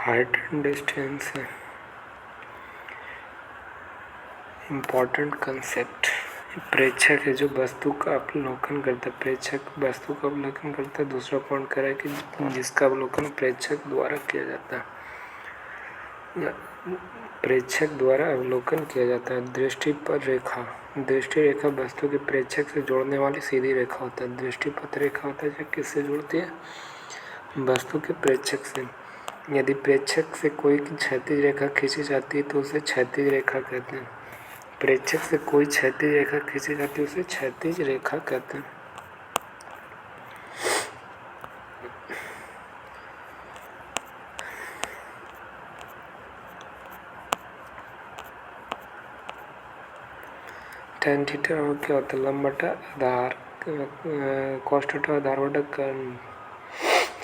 Height and distance है important concept. प्रेक्षक है जो वस्तु का अवलोकन करता है। प्रेक्षक वस्तु का अवलोकन करता है। दूसरा पॉइंट कह रहा है कि जिसका अवलोकन प्रेक्षक द्वारा किया जाता है। प्रेक्षक द्वारा अवलोकन किया जाता है। दृष्टिपथ रेखा। दृष्टि रेखा वस्तु के प्रेक्षक से जोड़ने वाली सीधी रेखा होता है। दृष्टिपथ रेखा होता है जो किससे जुड़ती है? वस्तु के प्रेक्षक से। यदि प्रेक्षक से कोई क्षैतिज रेखा खींची जाती है तो उसे क्षैतिज रेखा कहते हैं। प्रेक्षक से कोई क्षैतिज रेखा खींची जाती है उसे क्षैतिज रेखा कहते हैं। tan थीटा क्या होता है? लंब बटा आधार। cos थीटा आधार बटा कर्ण।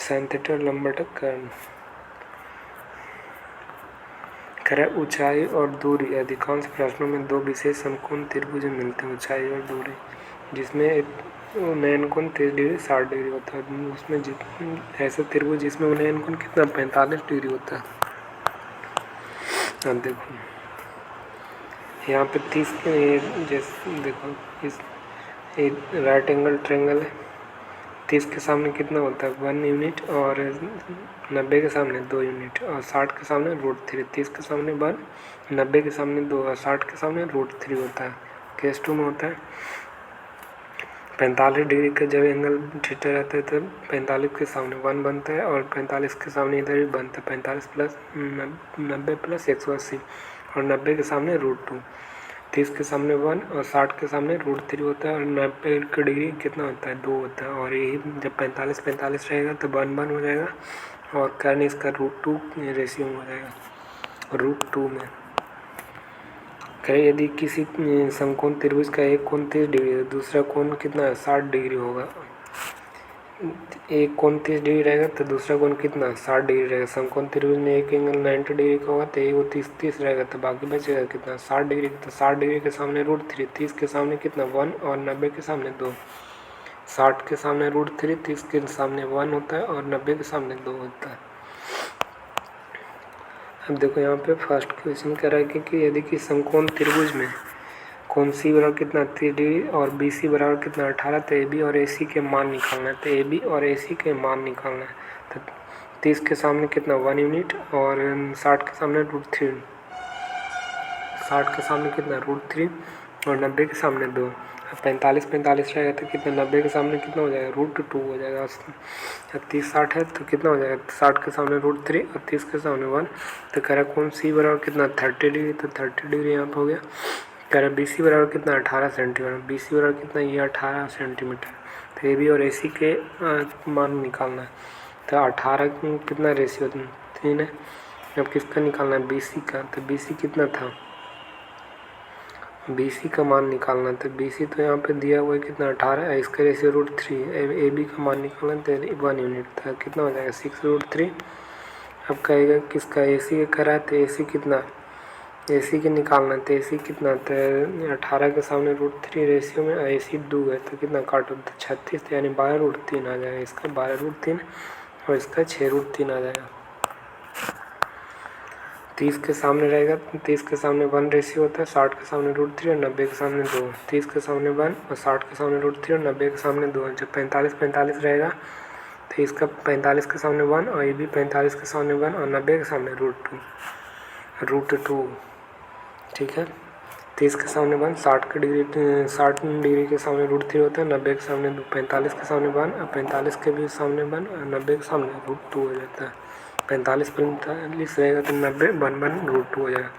sin थीटा लंब बटा कर्ण। करें ऊंचाई और दूरी। अधिकांश प्रश्नों में दो विशेष समकोण त्रिभुज मिलते हैं, ऊंचाई और दूरी, जिसमें उन्नयन कोण 30 डिग्री 60 डिग्री होता है। उसमें ऐसे त्रिभुज जिसमें उन्नयन कोण कितना 45 डिग्री होता है। अब देखो यहाँ पे 30 जैसे देखो इस राइट एंगल ट्रायंगल है। 30 के सामने कितना होता है 1 यूनिट और 90 के सामने 2 यूनिट और 60 के सामने √3। 30 के सामने 1, 90 के सामने 2 और 60 के सामने √3 होता है। केस 2 में होता है 45 डिग्री का जब एंगल थीटा रहता है तो 45 के सामने 1 बनता है और 45 के सामने इधर भी बनता है 45 प्लस 90 प्लस 180 और 90 के सामने √2। 30 के सामने 1 और 60 के सामने √3 होता है और 90 का डिग्री कितना होता है 2 होता है। और यही जब 45 रहेगा तो 1 हो जाएगा और कर्ण इसका √2 रेशियो में हो जाएगा। √2 में करें यदि किसी समकोण त्रिभुज का एक कोण 30 डिग्री है, दूसरा कोण कितना है 60 डिग्री होगा। एक कोण 30 डिग्री रहेगा तो दूसरा कोण कितना 60 डिग्री रहेगा। समकोण त्रिभुज में एक एंगल 90 डिग्री का होगा तो एक वो 30 रहेगा तो बाकी बचेगा कितना 60 डिग्री। तो 60 डिग्री के सामने √3, 30 के सामने कितना 1 और 90 के सामने 2। 60 के सामने √3, 30 के सामने 1 होता है और 90 के सामने 2 होता है। अब देखो यहाँ पे फर्स्ट क्वेश्चन कह रहा है कि यदि कि समकोण त्रिभुज में कोण सी बराबर कितना 30 डिग्री और बी सी बराबर कितना 18, तो ए बी और ए सी के मान निकालना है। तो ए बी और ए सी के मान निकालना है। तो 30 के सामने कितना 1 यूनिट और 60 के सामने √3। 60 के सामने कितना √3 और 90 के सामने 2। 45 रहेगा तो कितना 90 के सामने कितना हो जाएगा √2 हो जाएगा। 30 60 है तो कितना हो जाएगा 60 के सामने √3 और 30 के सामने 1। तो कह रहा कोण सी बराबर कितना 30 डिग्री, तो 30 डिग्री यहाँ पर हो गया। कह रहा बी सी बराबर कितना 18 सेंटीमीटर। बी सी बराबर कितना ये 18 सेंटीमीटर। तो ए बी और ए सी के मान निकालना है। तो 18 कितना रेशियो 3 है। अब किसका निकालना है बी सी का। तो बी सी कितना था बी सी का मान निकालना है। तो बी सी तो यहाँ पे दिया हुआ है कितना 18 है। इसका रेशियो √3। ए बी का मान निकालना तो 1 यूनिट था कितना हो जाएगा 6√3। अब कहेगा किसका ए सी का करा है तो ए सी कितना ए सी के निकालना है। तो ए सी कितना तो 18 के सामने √3 रेशियो में ए सी 2 है तो कितना काटो तो 36 यानी 12√3 आ जाएगा। इसका 12√3 और इसका 6√3 आ जाएगा। 30 के सामने रहेगा 30 के सामने 1 रेशियो होता है। 60 के सामने √3 और 90 के सामने 2। 30 के सामने 1 और 60 के सामने √3 और 90 के सामने 2। जब 45 रहेगा तो इसका 45 के सामने 1 और ये भी 45 के सामने 1 और 90 के सामने √2। ठीक है। 30 के सामने 1, 60 डिग्री के सामने √3 होता है। 90 के सामने 2, 45 के सामने 1 और 45 के भी सामने 1 और 90 के सामने √2 हो जाता है। 45 रहेगा तो 90 √2 हो जाएगा।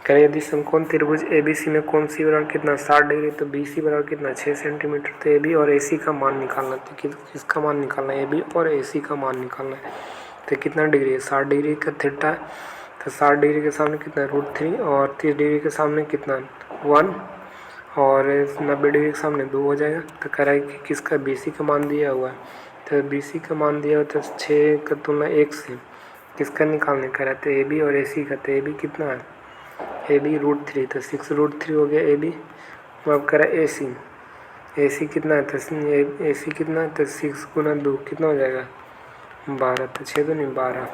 करें यदि समकोण त्रिभुज ए बी सी में कोण सी बराबर कितना 60 डिग्री तो बी सी बराबर कितना 6 सेंटीमीटर। तो ए बी और ए सी का मान निकालना है। तो किसका मान निकालना है ए बी और ए सी का मान निकालना है। तो कितना डिग्री है 60 डिग्री का थीटा। तो 60 डिग्री के सामने कितना √3 और 30 डिग्री के सामने कितना 1 और 90 डिग्री के सामने 2 हो जाएगा। तो कह रहा है कि किसका बी सी का मान दिया हुआ है। तो बी सी का मान दिया हुआ तो 6 का तुलना 1 से किसका निकालने का रहता है ए बी और ए सी का। तो ए बी कितना है ए बी √3 तो 6√3 हो गया ए बी। अब करा ए सी कितना है तो ए सी कितना है तो 6 गुना 2 कितना हो जाएगा 12, तो 6 तो नहीं 12।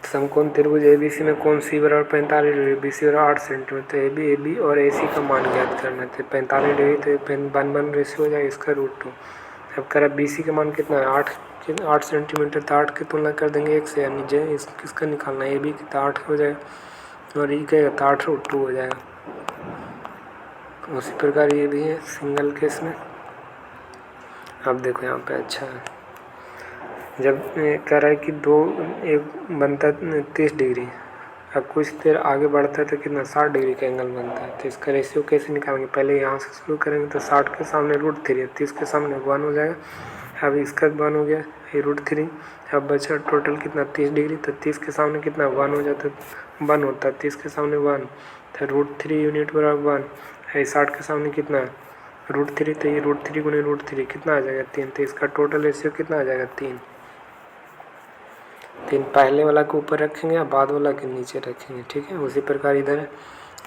समकोण त्रिभुज ABC में कोण C बराबर 45 डिग्री, BC बराबर 8 सेंटीमीटर, तो AB और AC का मान ज्ञात करना है। 45 डिग्री तो 1 रेशियो हो जाएगा इसका √2। अब कह रहा BC का मान कितना है 8 सेंटीमीटर, तो 8 की तुलना कर देंगे 1 से, यानी किसका निकालना है AB की, तो 8 हो जाएगा और E का 8 √2 हो जाएगा। उसी प्रकार ये भी है सिंगल केस में। अब देखो यहाँ पे अच्छा है, जब कह रहा है कि एक बनता है 30 डिग्री, अब कुछ देर आगे बढ़ता है तो कितना 60 डिग्री का एंगल बनता है। तो इसका रेशियो कैसे निकालेंगे, पहले यहाँ से शुरू करेंगे तो 60 के सामने √3 है, 30 के सामने 1 हो जाएगा। अब इसका 1 हो गया ये √3, अब बचा टोटल कितना 30 डिग्री, तो 30 के सामने कितना 1 हो जाता है, 1 होता है, 30 के सामने 1, तो √3 यूनिट बराबर 1 है। 60 के सामने कितना √3, तो ये √3 गुने √3 कितना आ जाएगा 3, तो इसका टोटल रेशियो कितना आ जाएगा 3। पहले वाला के ऊपर रखेंगे या बाद वाला के नीचे रखेंगे, ठीक है। उसी प्रकार इधर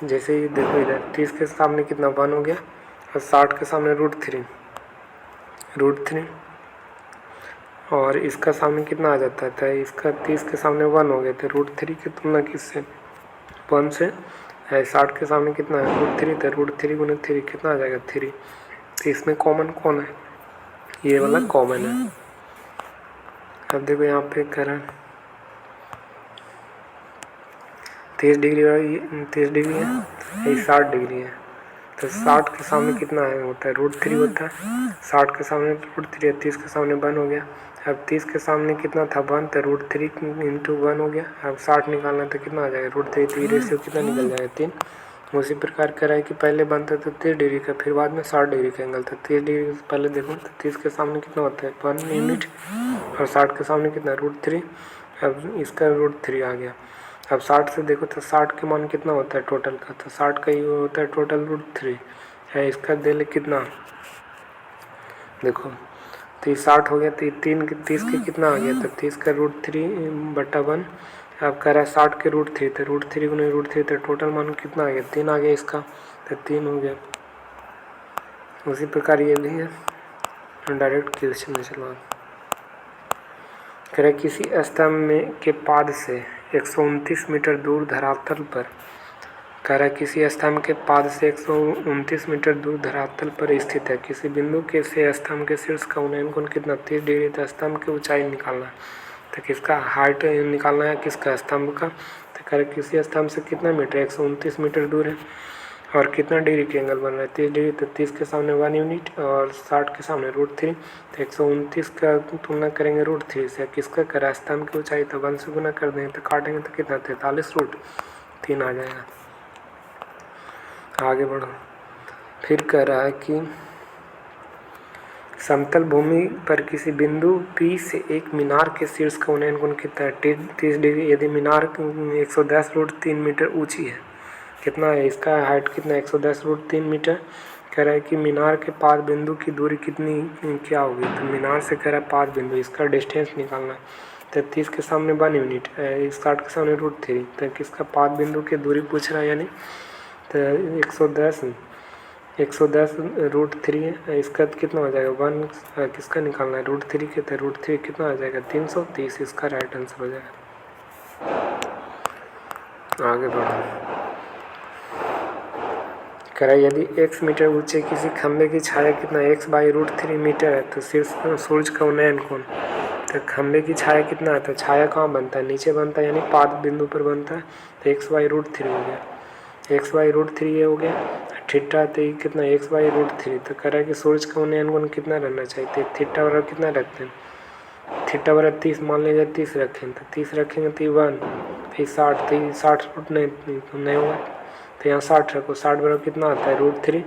जैसे ही देखो, इधर 30 के सामने कितना 1 हो गया और 60 के सामने √3 और इसका सामने कितना आ जाता है, इसका 30 के सामने 1 हो गया, तो √3 की तुलना किससे 1 से, 60 के सामने कितना है √3, तो √3 गुने 3 कितना आ जाएगा 3। तो इसमें कॉमन कौन है, ये वाला कॉमन है। अब देखो यहाँ पे करें 30 डिग्री है, ये 60 डिग्री है, तो 60 के सामने कितना है होता है √3 होता है, 60 के सामने √3 है, 30 के सामने 1 हो गया। अब 30 के सामने कितना था 1, तो √3 × 1 हो गया। अब 60 निकालना तो कितना आ जाएगा √3, तो ये रेशियो कितना निकल जाएगा 3। उसी प्रकार करा है कि पहले बनता था 30 डिग्री का, फिर बाद में 60 डिग्री का एंगल था। 30 डिग्री से पहले देखो तो 30 के सामने कितना होता है 1 यूनिट और 60 के सामने कितना √3, अब इसका √3 आ गया। अब 60 से देखो तो 60 के मान कितना होता है टोटल का, तो 60 का ये होता है टोटल √3 है, इसका दे कितना देखो, तो ये 60 हो गया, तो ये 30 के कितना आ गया, तो 30 का √3/1। अब कह रहा है 60 के √3, तो √3 गुने √3, तो टोटल मान कितना आ गया 3 आ गया इसका, तो 3 हो गया। उसी प्रकार ये भी है, डायरेक्ट क्वेश्चन में चलवा कह रहा है किसी स्तंभ में के पाद से 129 मीटर दूर धरातल पर, कह रहा है किसी स्तंभ के पाद से 129 मीटर दूर धरातल पर स्थित है, किसी बिंदु के से स्तंभ के शीर्ष का उन्नयन कोण कितना 30 डिग्री, तो स्तंभ की ऊंचाई निकालना, तो किसका हाइट निकालना है किसका स्तंभ का। तो कह रहा है किसी स्तंभ से कितना मीटर 129 मीटर दूर है और कितना डिग्री के एंगल बन रहा है 30 डिग्री, तो 30 के सामने 1 यूनिट और 60 के सामने √3, तो 129 का तुलना करेंगे √3 से, किसका करा स्तंभ की ऊंचाई, तो 1 से गुना कर देंगे तो काटेंगे तो कितना 43√3 आ जाएगा। आगे बढ़ो, फिर कह रहा है कि समतल भूमि पर किसी बिंदु P से एक मीनार के शीर्ष का उन्नयन कोण कितना है 30 डिग्री, यदि मीनार 110√3 मीटर ऊंची है, कितना है इसका हाइट कितना 110√3 मीटर। कह रहा है कि मीनार के पाद बिंदु की दूरी कितनी क्या होगी, तो मीनार से कह रहा है पाद बिंदु, इसका डिस्टेंस निकालना, तो 30 के सामने 1 यूनिट, 60 के सामने √3, तो किसका पाद बिंदु की दूरी पूछ रहा है, यानी तो 110√3 है, इसका कितना हो जाएगा 1, किसका निकालना है √3 के, तो √3 कितना आ जाएगा 330, इसका राइट आंसर हो जाएगा। आगे बढ़ो, कह रहा है यदि x मीटर ऊंचे किसी खंभे की छाया कितना x/√3 मीटर है, तो सूर्य का उन्नयन कोण, तो खंभे की छाया कितना है, तो छाया कहाँ बनता है नीचे बनता है, यानी पाद बिंदु पर बनता है, तो x/√3 हो गया, x/√3 ये हो गया। थीटा तो कितना x/√3, तो कह रहा है कि सूर्य का उन्नयन कोण कितना रहना चाहिए, तो थीटा बराबर कितना रखते हैं, थीटा बराबर 30 मान लीजिए 30 रखें, तो 30 रखेंगे तो 1 फिर 60, तो 60 नहीं होगा, तो यहाँ 60 रखो, 60 बराबर कितना आता है √3,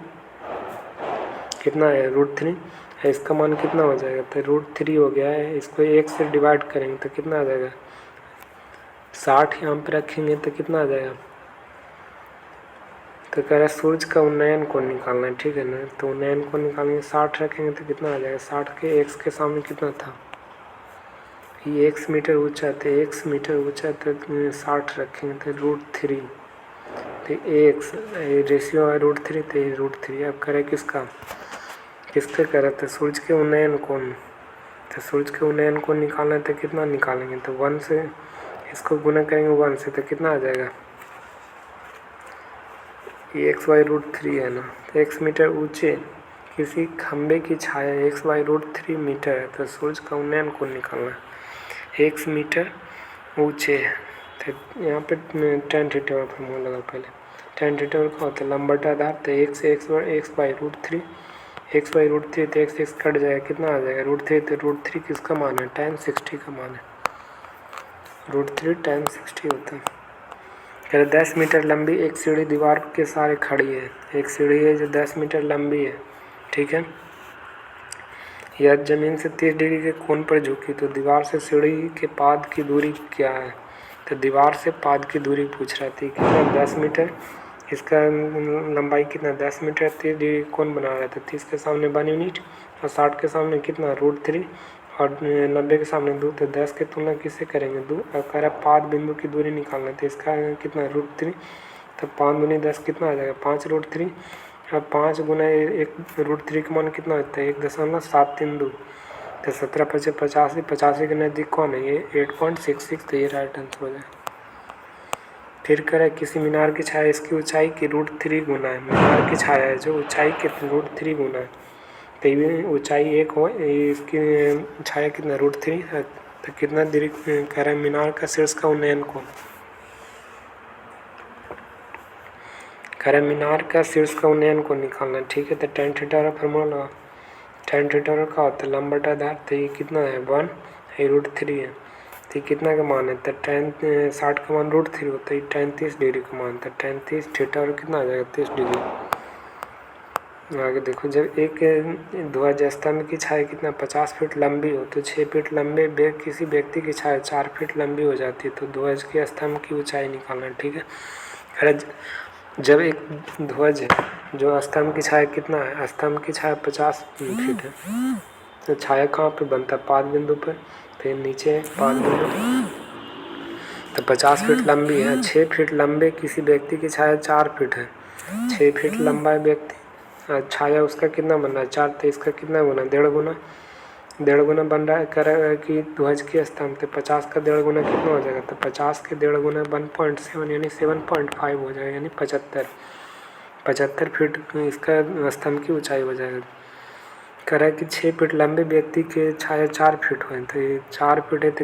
कितना है √3 है, इसका मान कितना हो जाएगा, तो √3 हो गया है, इसको 1 से डिवाइड करेंगे तो कितना आ जाएगा 60, यहाँ पर रखेंगे तो कितना आ जाएगा, तो कह रहा है सूर्य का उन्नयन कोण निकालना है, ठीक है ना, तो उन्नयन कोण निकालेंगे 60 रखेंगे तो कितना आ जाएगा 60 के x के सामने कितना था, ये x मीटर ऊंचा, तो x मीटर ऊंचा तो 60 रखेंगे तो √3, तो x रेशियो है √3, तो √3 अब करें किसका किसके कह रहे थे, सूरज के उन्नयन कोण। तो सूरज के उन्नयन कोण निकालना है तो कितना निकालेंगे, तो 1 से इसको गुना करेंगे 1 से तो कितना आ जाएगा, ये x/√3 है ना। तो x मीटर ऊंचे किसी खंबे की छाया x/√3 मीटर है, तो सूरज का उन्नयन कोण निकालना है। x मीटर ऊंचे है तो यहाँ पे tan थीटा का फॉर्मूला लगा पहले। tan थीटा का होता है लंब बटा आधार, तो x/√3 x/√3 तो x कट जाएगा, कितना आ जाएगा √3, तो √3 किसका मान है, tan 60 का मान है, √3 tan 60 होता है। कह रहे 10 मीटर लंबी एक सीढ़ी दीवार के सहारे खड़ी है, एक सीढ़ी है जो 10 मीटर लंबी है, ठीक है। यह जमीन से 30 डिग्री के कोण पर झुकी, तो दीवार से सीढ़ी के पाद की दूरी क्या है, तो दीवार से पाद की दूरी पूछ रहा थी, कितना 10 मीटर, इसका लंबाई कितना 10 मीटर, 30 डिग्री कोण बना रहा था, 30 के सामने 1 यूनिट और 60 के सामने कितना √3 और 90 के सामने 2, तो 10 की तुलना किससे करेंगे 2, और कह रहा पाद बिंदु की दूरी निकालना, तो इसका कितना √3, तो 5 दूनी 10 कितना आ जाएगा 5√3, और 5 गुना 1 √3 का मान कितना होता है 1.732, तो 17×5 = 85 के नज़दीक कौन है ये 8.66, तो ये राइट आंसर हो जाएगा। फिर करें किसी मीनार की छाया इसकी ऊंचाई की √3 गुना है, मीनार की छाया है जो ऊंचाई के √3 गुना है, तो ये ऊंचाई 1 हो, इसकी छाया कितना √3 है, तो कितना दूरी कह रहा है मीनार का शीर्ष का उन्नयन कोण, कह रहा है मीनार का शीर्ष का उन्नयन कोण निकालना है, ठीक है। तो tan थीटा का फॉर्मूला लगा, tan थीटा का होता है लंब बटा आधार, तो ये कितना है 1, ये √3 है, तो कितना का मान है, तो tan 60 का मान √3 होता है, tan 30 डिग्री का मान, तो tan 30 थीटा और कितना आ जाएगा 30 डिग्री। आगे देखो, जब एक ध्वज स्तंभ की छाया कितना 50 फीट लंबी हो, तो 6 फीट लंबे किसी व्यक्ति की छाया 4 फीट लंबी हो जाती है, तो ध्वज के स्तंभ की ऊंचाई निकालना, ठीक है। अरे जब एक ध्वज है जो स्तंभ की छाया कितना है, स्तंभ की छाया 50 फीट है, तो छाया कहाँ पे बनता है पाद बिंदु पर, तो नीचे पाद बिंदु, तो 50 फीट लंबी है, 6 फीट लंबे किसी व्यक्ति की छाया 4 फीट है, 6 फीट लंबा व्यक्ति छाया उसका कितना बन रहा है 4, तो इसका कितना गुना 1.5 गुना बन रहा है, कह रहा है कि ध्वज के स्तंभ, तो 50 का 1.5 गुना कितना हो जाएगा, तो 50 के 1.5 गुना 1.7 यानी 7.5 हो जाएगा, यानी 75 फीट इसका स्तंभ की ऊंचाई हो जाएगा। कह रहा है कि 6 फीट लंबे व्यक्ति के छाया 4 फीट हो, तो ये 4 फीट है, तो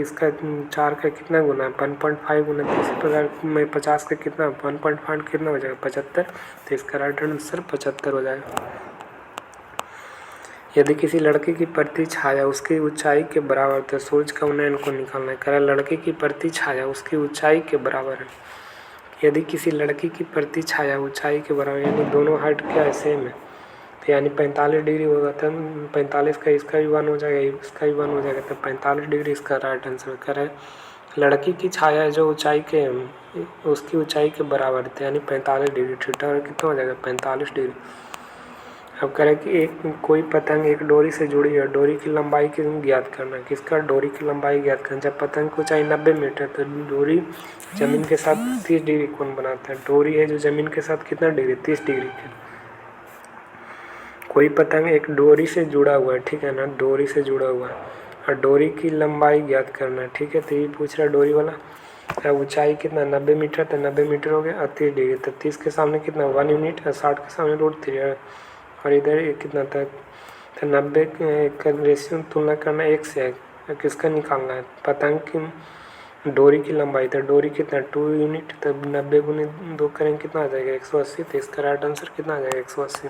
इसका 4 का कितना गुना है 1.5 गुना, तो इसी प्रकार में 50 का कितना 1.5 कितना हो जाएगा 75, तो इसका राइट आंसर 75 हो जाएगा। यदि किसी लड़के की प्रति छाया उसकी ऊंचाई के बराबर, तो सूरज का उन्नयन को निकालना है, कह रहा है लड़के की प्रति छाया उसकी ऊंचाई के बराबर है। यदि किसी लड़की की प्रति छाया ऊंचाई के बराबर, यानी दोनों हाइट क्या है सेम है, तो यानी 45 डिग्री होगा, तब 45 का इसका भी 1 हो जाएगा, इसका भी 1 हो जाएगा, तब 45 डिग्री इसका राइट आंसर। कह रहा है लड़की की छाया जो ऊंचाई के उसकी ऊंचाई के बराबर थे, यानी 45 डिग्री, थीटा और कितना हो जाएगा 45 डिग्री। अब कह रहा है कि एक कोई पतंग एक डोरी से जुड़ी है, डोरी की लंबाई की ज्ञात करना, किसका डोरी की लंबाई ज्ञात करना। जब पतंग की ऊंचाई 90 मीटर, तो डोरी जमीन के साथ 30 डिग्री कोण बनाता है, डोरी है जो जमीन के साथ कितना डिग्री 30 डिग्री की। कोई पतंग एक डोरी से जुड़ा हुआ है, ठीक है ना, डोरी से जुड़ा हुआ है और डोरी की लंबाई ज्ञात करना है, ठीक है। तो ये पूछ रहा है डोरी वाला, ऊंचाई कितना 90 मीटर, तो 90 मीटर हो गया और 30 डिग्री, तो 30 के सामने कितना 1 यूनिट और 60 के सामने √3 और इधर कितना था, तो 90 का रेशियो तुलना करना 1 से है, किसका निकालना है पतंग की डोरी की लंबाई, तो डोरी कितना 2 यूनिट, तब 90 गुने 2 करेंगे कितना आ जाएगा 180, तो इसका राइट आंसर कितना आ जाएगा 180।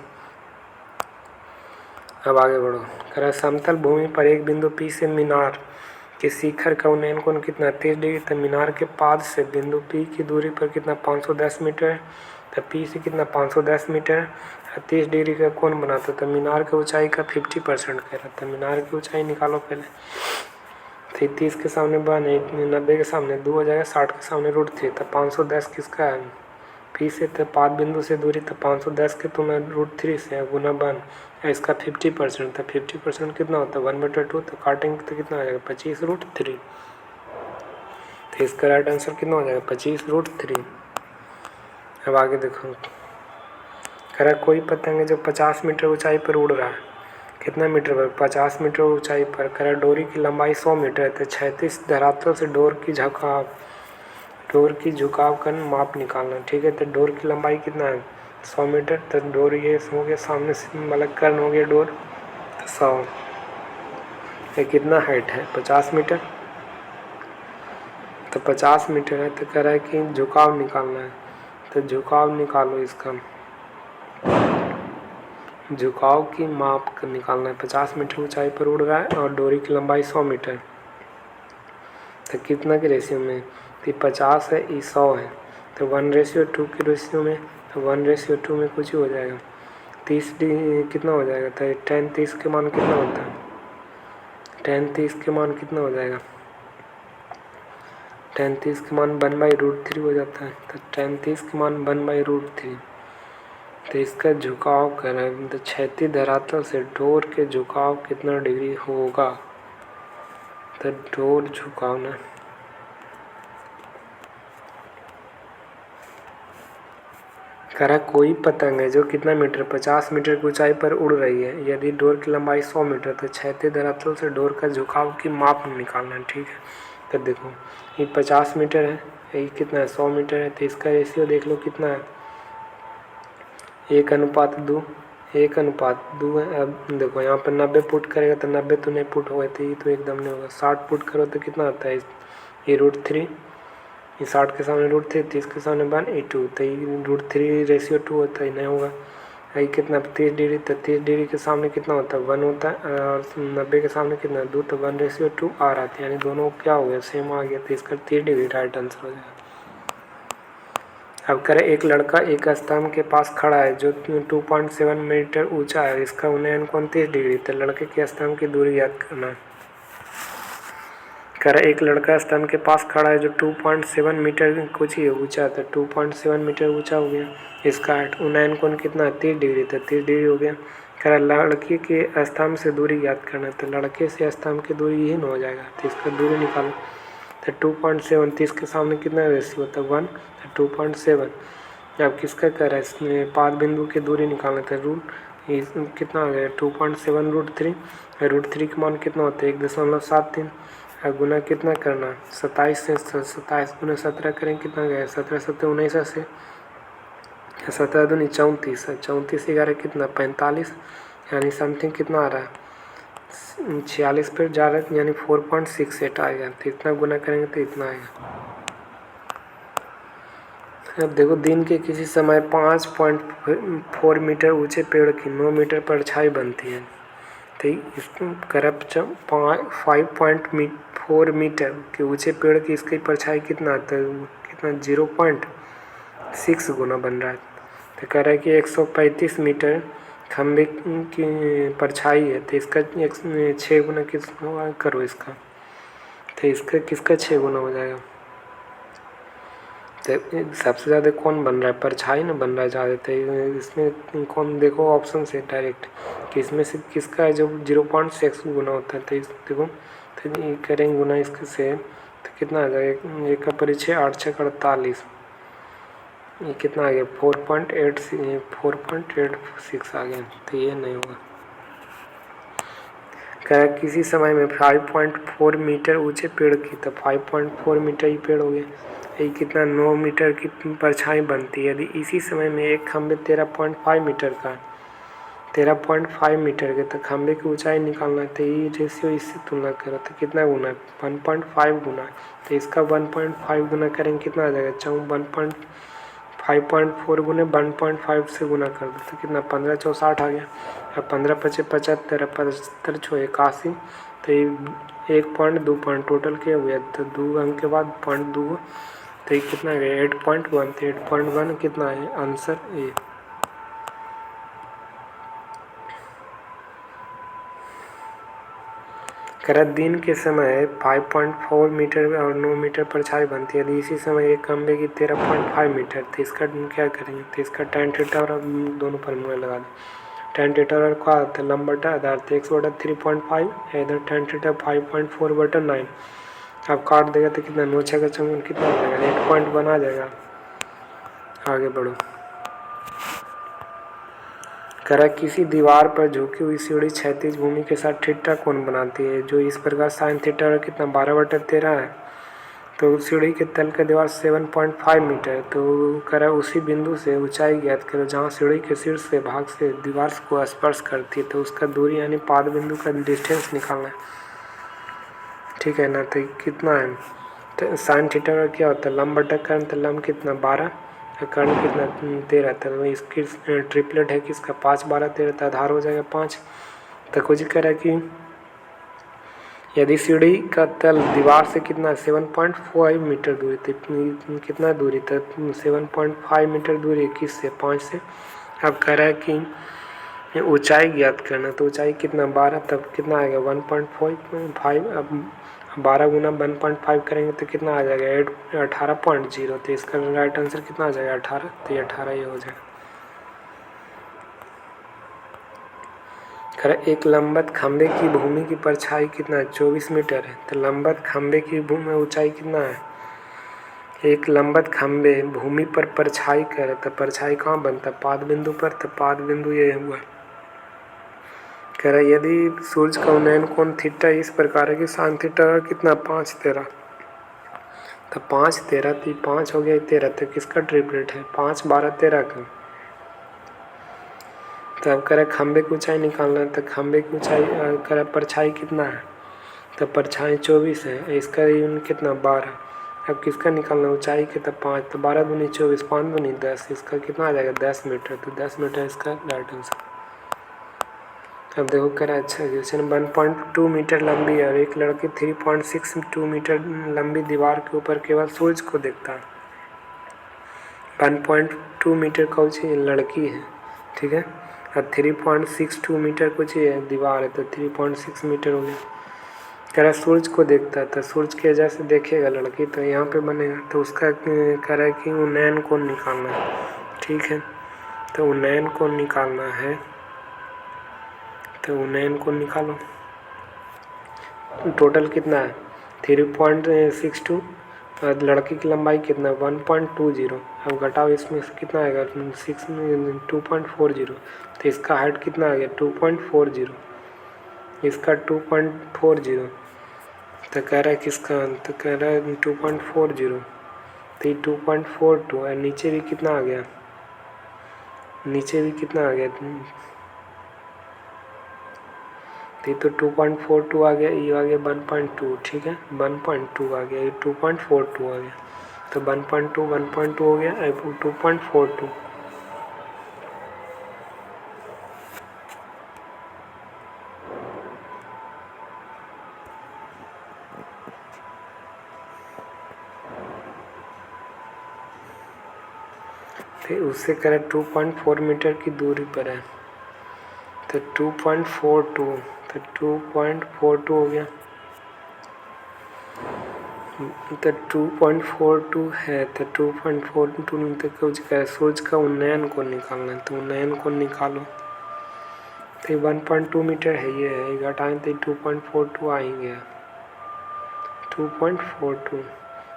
अब आगे बढ़ो, कह रहा है समतल भूमि पर एक बिंदु P से मीनार के शिखर का उन्नयन कोण कितना 30 डिग्री, तो मीनार के पाद से बिंदु P की दूरी पर कितना 510 मीटर है, तो P से कितना 510 मीटर है, 30 डिग्री का कोण बनाता, तो मीनार की ऊंचाई का 50% कह रहा था। मीनार की ऊंचाई निकालो पहले, तो 30 के सामने 1, 90 के सामने 2 हो जाएगा, 60 के सामने √3, तो 510 किसका है P से, तो पाद बिंदु से दूरी, तो 510 के तुलना √3 से है गुना 1, इसका 50%, तो 50% कितना होता है 1/2, तो काटेंगे तो कितना आ जाएगा 25√3, तो इसका राइट आंसर कितना हो जाएगा 25√3। अब आगे देखो, कह रहा कोई पतंग है जो 50 मीटर ऊंचाई पर उड़ रहा है, कितना मीटर पर? 50 मीटर ऊंचाई पर। कह रहा डोरी की लंबाई 100 मीटर है, तो 36 धरातल से डोर की झुकाव कर माप निकालना। ठीक है, तो डोर की लंबाई कितना है? 100 मीटर। तो डोर ये हो गया सामने से मतलब कर्ण हो गया डोर, तो 100। ये कितना हाइट है? 50 मीटर। तो 50 मीटर है, तो कह रहा है कि झुकाव निकालना है। तो झुकाव निकालो इसका, झुकाव की माप निकालना है। 50 मीटर ऊंचाई पर उड़ रहा है और डोरी की लंबाई 100 मीटर। तो कितना के रेशियो में? तो 50 है, ये 100 है, तो 1:2 के रेशियो में। तो 1:2 में कुछ ही हो जाएगा। 30 कितना हो जाएगा? तो tan 30 के मान कितना होता है? tan 30 के मान कितना हो जाएगा? tan 30 के मान 1/√3 हो जाता है। तो tan 30 के मान 1/√3। तो इसका झुकाव करें तो क्षैतिज धरातल से डोर के झुकाव कितना डिग्री होगा? तो डोर झुकाव ना, कह रहा कोई पतंग है जो कितना मीटर? 50 मीटर की ऊंचाई पर उड़ रही है। यदि डोर की लंबाई 100 मीटर, तो क्षैतिज धरातल से डोर का झुकाव की माप निकालना है। ठीक है, तो देखो ये 50 मीटर है, ये कितना है? 100 मीटर है। तो इसका रेशियो देख लो कितना है? 1:2। 1:2 है। अब देखो यहाँ पर 90 पुट करेगा तो 90 तो नहीं पुट होगा, तो ये तो एकदम नहीं होगा। 60 पुट करो तो कितना आता है? ये √3, ये 60 के सामने √3, 30 के सामने 1/2, तो ये √3:2 होता है, नहीं होगा। ये कितना? 30 डिग्री, तो 30 डिग्री के सामने कितना होता है? 1 होता है, और 90 के सामने कितना? 2, तो 1:2 आ रहा था, यानी दोनों क्या हो गया? सेम आ गया। तो इसका 30 डिग्री राइट आंसर हो जाएगा। अब करें, एक लड़का एक स्तंभ के पास खड़ा है जो 2.7 मीटर ऊंचा है, इसका उन्नयन कोण 30 डिग्री। तो लड़के के स्तंभ की दूरी याद करना है। करें, एक लड़का स्तंभ के पास खड़ा है जो 2.7 मीटर कुछ ही ऊंचा था, 2.7 मीटर ऊंचा हो गया। इसका उन्नयन कोण कितना है? 30 डिग्री। तो 30 डिग्री हो गया। करें, लड़के के स्तंभ से दूरी याद करना है। तो लड़के से स्तंभ की दूरी यही ना हो जाएगा, तो इसका दूरी निकालो। तो 2.7, 30 के सामने कितना रेशियो होता है? 1, तो 2.7। अब किसका कर रहा है? इसमें पाद बिंदु की दूरी निकालना था। कितना आ गया? 2.7 √3। √3 के मान कितना होता है? 1.73। अब गुना कितना करना? 27 से। 27 गुना 17 करें, कितना गया? 17 7 19 से 17 दूनी 34 है, 34 11 कितना? 45, यानी समथिंग कितना आ रहा है? 46 पर जा रहा है, यानी 4.68 आएगा। तो इतना गुना करेंगे तो इतना आएगा। अब देखो, दिन के किसी समय 5.4 मीटर ऊंचे पेड़ की 9 मीटर परछाई बनती है। तो इसको करब 5.4 मीटर के ऊंचे पेड़ की इसकी परछाई कितना आता है? कितना? 0.6 गुना बन रहा है। तो कह रहा है कि 135 मीटर खंबे की परछाई है, तो इसका 6 गुना किस करो इसका। तो इसका किसका 6 गुना हो जाएगा? तो सबसे ज़्यादा कौन बन रहा है? परछाई ना बन रहा है ज़्यादा। तो इसमें कौन, देखो ऑप्शन से डायरेक्ट कि इसमें से किसका है जो 0.6 गुना होता है। तो इस देखो, तो ये करेंगे गुना इसके से, तो कितना आ जाएगा? एक का परिचय 8 6 48, ये कितना आ गया? 4.86 आ गया। तो ये नहीं होगा। कह किसी समय में 5.4 मीटर ऊंचे पेड़ की, तो 5.4 मीटर ही पेड़ हो गया। ये कितना? 9 मीटर की परछाई बनती है। यदि इसी समय में एक खंभे 13.5 मीटर का, 13.5 मीटर के, तो खंभे की ऊंचाई निकालना है। तो ये रेशियो इससे तुलना करो तो कितना गुना? 1.5 गुना। तो इसका 1.5 गुना करेंगे, कितना आ जाएगा? 5.4 गुने 1.5 से गुना कर दो तो कितना? 15 4 60 आ गया। अब 15 5 75, 75 6 81, तो ये 1.2 पॉइंट टोटल क्या हुआ? तो 2 अंक के बाद 0.2, तो ये कितना गया? 8.1। तो 8.1 कितना है आंसर? ए। कह दिन के समय 5.4 मीटर और 9 मीटर परछाई बनती है। यदि इसी समय एक खंभे की 13.5 मीटर, तो इसका क्या करेंगे? तो इसका tan थीटा और दोनों फॉर्मूला लगा दें। tan थीटा और क्या आता है? लंबटा आधार तो x/3.5 है, इधर tan थीटा 5.4/9। अब काट देगा तो कितना? 9 6 का चौगुन कितना हो जाएगा? 8.1 आ जाएगा। आगे बढ़ो। करा किसी दीवार पर झुकी हुई सीढ़ी क्षैतिज भूमि के साथ थीटा कोण बनाती है जो इस प्रकार साइन थीटा और कितना 12/13 है। तो सीढ़ी के तल का दीवार 7.5 मीटर। तो करा उसी बिंदु से ऊंचाई ज्ञात करो जहाँ सीढ़ी के शीर्ष से भाग से दीवार को स्पर्श करती है। तो उसका दूरी यानी पाद बिंदु का डिस्टेंस निकालना है, ठीक है ना। तो कितना है, तो साइन थीटा का क्या होता है, लंब बटा कर्ण। तो लंब कितना 12, कर्ण कितना 13। तो इसकी ट्रिपलेट है किसका 5 12 13। तो आधार हो जाएगा 5। तो कुछ कह रहा है कि यदि सीढ़ी का तल दीवार से कितना 7.5 मीटर दूरी, तो कितना दूरी, तो 7.5 मीटर दूरी किस से 5 से। अब कह रहा है कि ऊंचाई ज्ञात करना। तो ऊंचाई कितना 12, तब कितना आएगा 1.5। अब 12 गुना 1.5 करेंगे तो कितना आ जाएगा 18.0। तो इसका राइट आंसर कितना आ जाएगा 18। तो ये 18 ये हो जाएगा। एक लंबवत खंबे की भूमि की परछाई कितना है 24 मीटर है। तो लंबवत खंबे की भूमि ऊंचाई कितना है, एक लंबवत खंबे भूमि पर परछाई करे। तो परछाई कहाँ बनता है, पाद बिंदु पर। तो पाद बिंदु ये हुआ। कह रहा यदि सूर्य का उन्नयन कोण थीटा इस प्रकार है कि साइन थीटा कितना 5 13। तो 5 13, तो 5 हो गया 13। तो किसका ट्रिपलेट है 5 12 13 का। तो अब कह रहा खंबे की ऊंचाई निकालना है। तो खंबे की ऊंचाई कह रहा परछाई कितना है, तो परछाई 24 है, इसका यूनिट कितना 12। अब किसका निकालना ऊंचाई के, तो 5। तो 12 दूनी 24, 5 दूनी 10, इसका कितना आ जाएगा 10 मीटर। तो 10 मीटर इसका राइट आंसर। अब देखो कह रहा अच्छा क्वेश्चन। 1.2 मीटर लंबी है और एक लड़की 3.62 मीटर लंबी दीवार के ऊपर केवल सूरज को देखता है। 1.2 मीटर कौन सी लड़की है, ठीक है, और 3.62 मीटर कुछ है दीवार है। तो 3.6 मीटर हो गया। कह रहा सूरज को देखता है। तो सूरज के वजह से देखेगा लड़की, तो यहाँ पे बनेगा। तो उसका कह रहा है कि उन्नयन कोण निकालना है, ठीक है। तो उन्नयन कोण निकालना है। तो उन्नयन कोण निकालो। टोटल कितना है 3.62 और लड़की की लंबाई कितना 1.20। अब घटाओ इसमें से कितना आएगा 2.40। तो इसका हाइट कितना आ गया 2.40, इसका 2.40। तो कह रहा है किसका, तो कह रहा है 2.40। तो ये 2.42 और नीचे भी कितना आ गया, नीचे भी कितना आ गया, तो 2.42 आ गया, ये आ गया 1.2, ठीक है 1.2 आ गया, ये 2.42 आ गया। तो 1.2 हो गया 2.42। तो उससे करें 2.4 मीटर की दूरी पर है। तो 2.42, तो 2.42 हो गया। तो 2.42 है, तो 2.42 तक कुछ कहे सूरज का उन्नयन को निकालना है। तो उन्नयन को निकालो। तो 1.2 मीटर है, ये है, घटाएं तो 2.42 आ ही गया 2.42।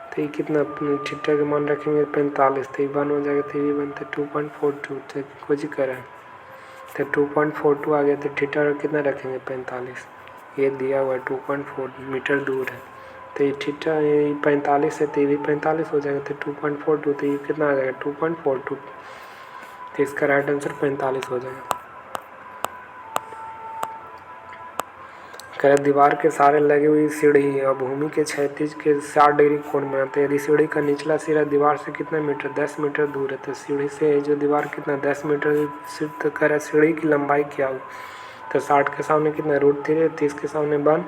तो ये कितना थीटा का मान रखेंगे 45। तो ये 1 हो जाएगा, तो ये बनता है 2.42। तो कुछ करें तो 2.42 आ गया। तो थीटा कितना रखेंगे 45, ये दिया हुआ है 2.4 मीटर दूर है। तो ये थीटा ये 45 है, तो ये भी 45 हो जाएगा। तो 2.42, तो ये कितना आ जाएगा 2.42। तो इसका राइट आंसर 45 हो जाएगा। कह दीवार के सहारे लगी हुई सीढ़ी और भूमि के क्षैतिज के 60 डिग्री कोण बनाते हैं। यदि सीढ़ी का निचला सिरा दीवार से कितना मीटर 10 मीटर दूर है। तो सीढ़ी से जो दीवार कितना 10 मीटर, तो कह रहा सीढ़ी की लंबाई क्या हो। तो 60 के सामने कितना √3, 30 के सामने 1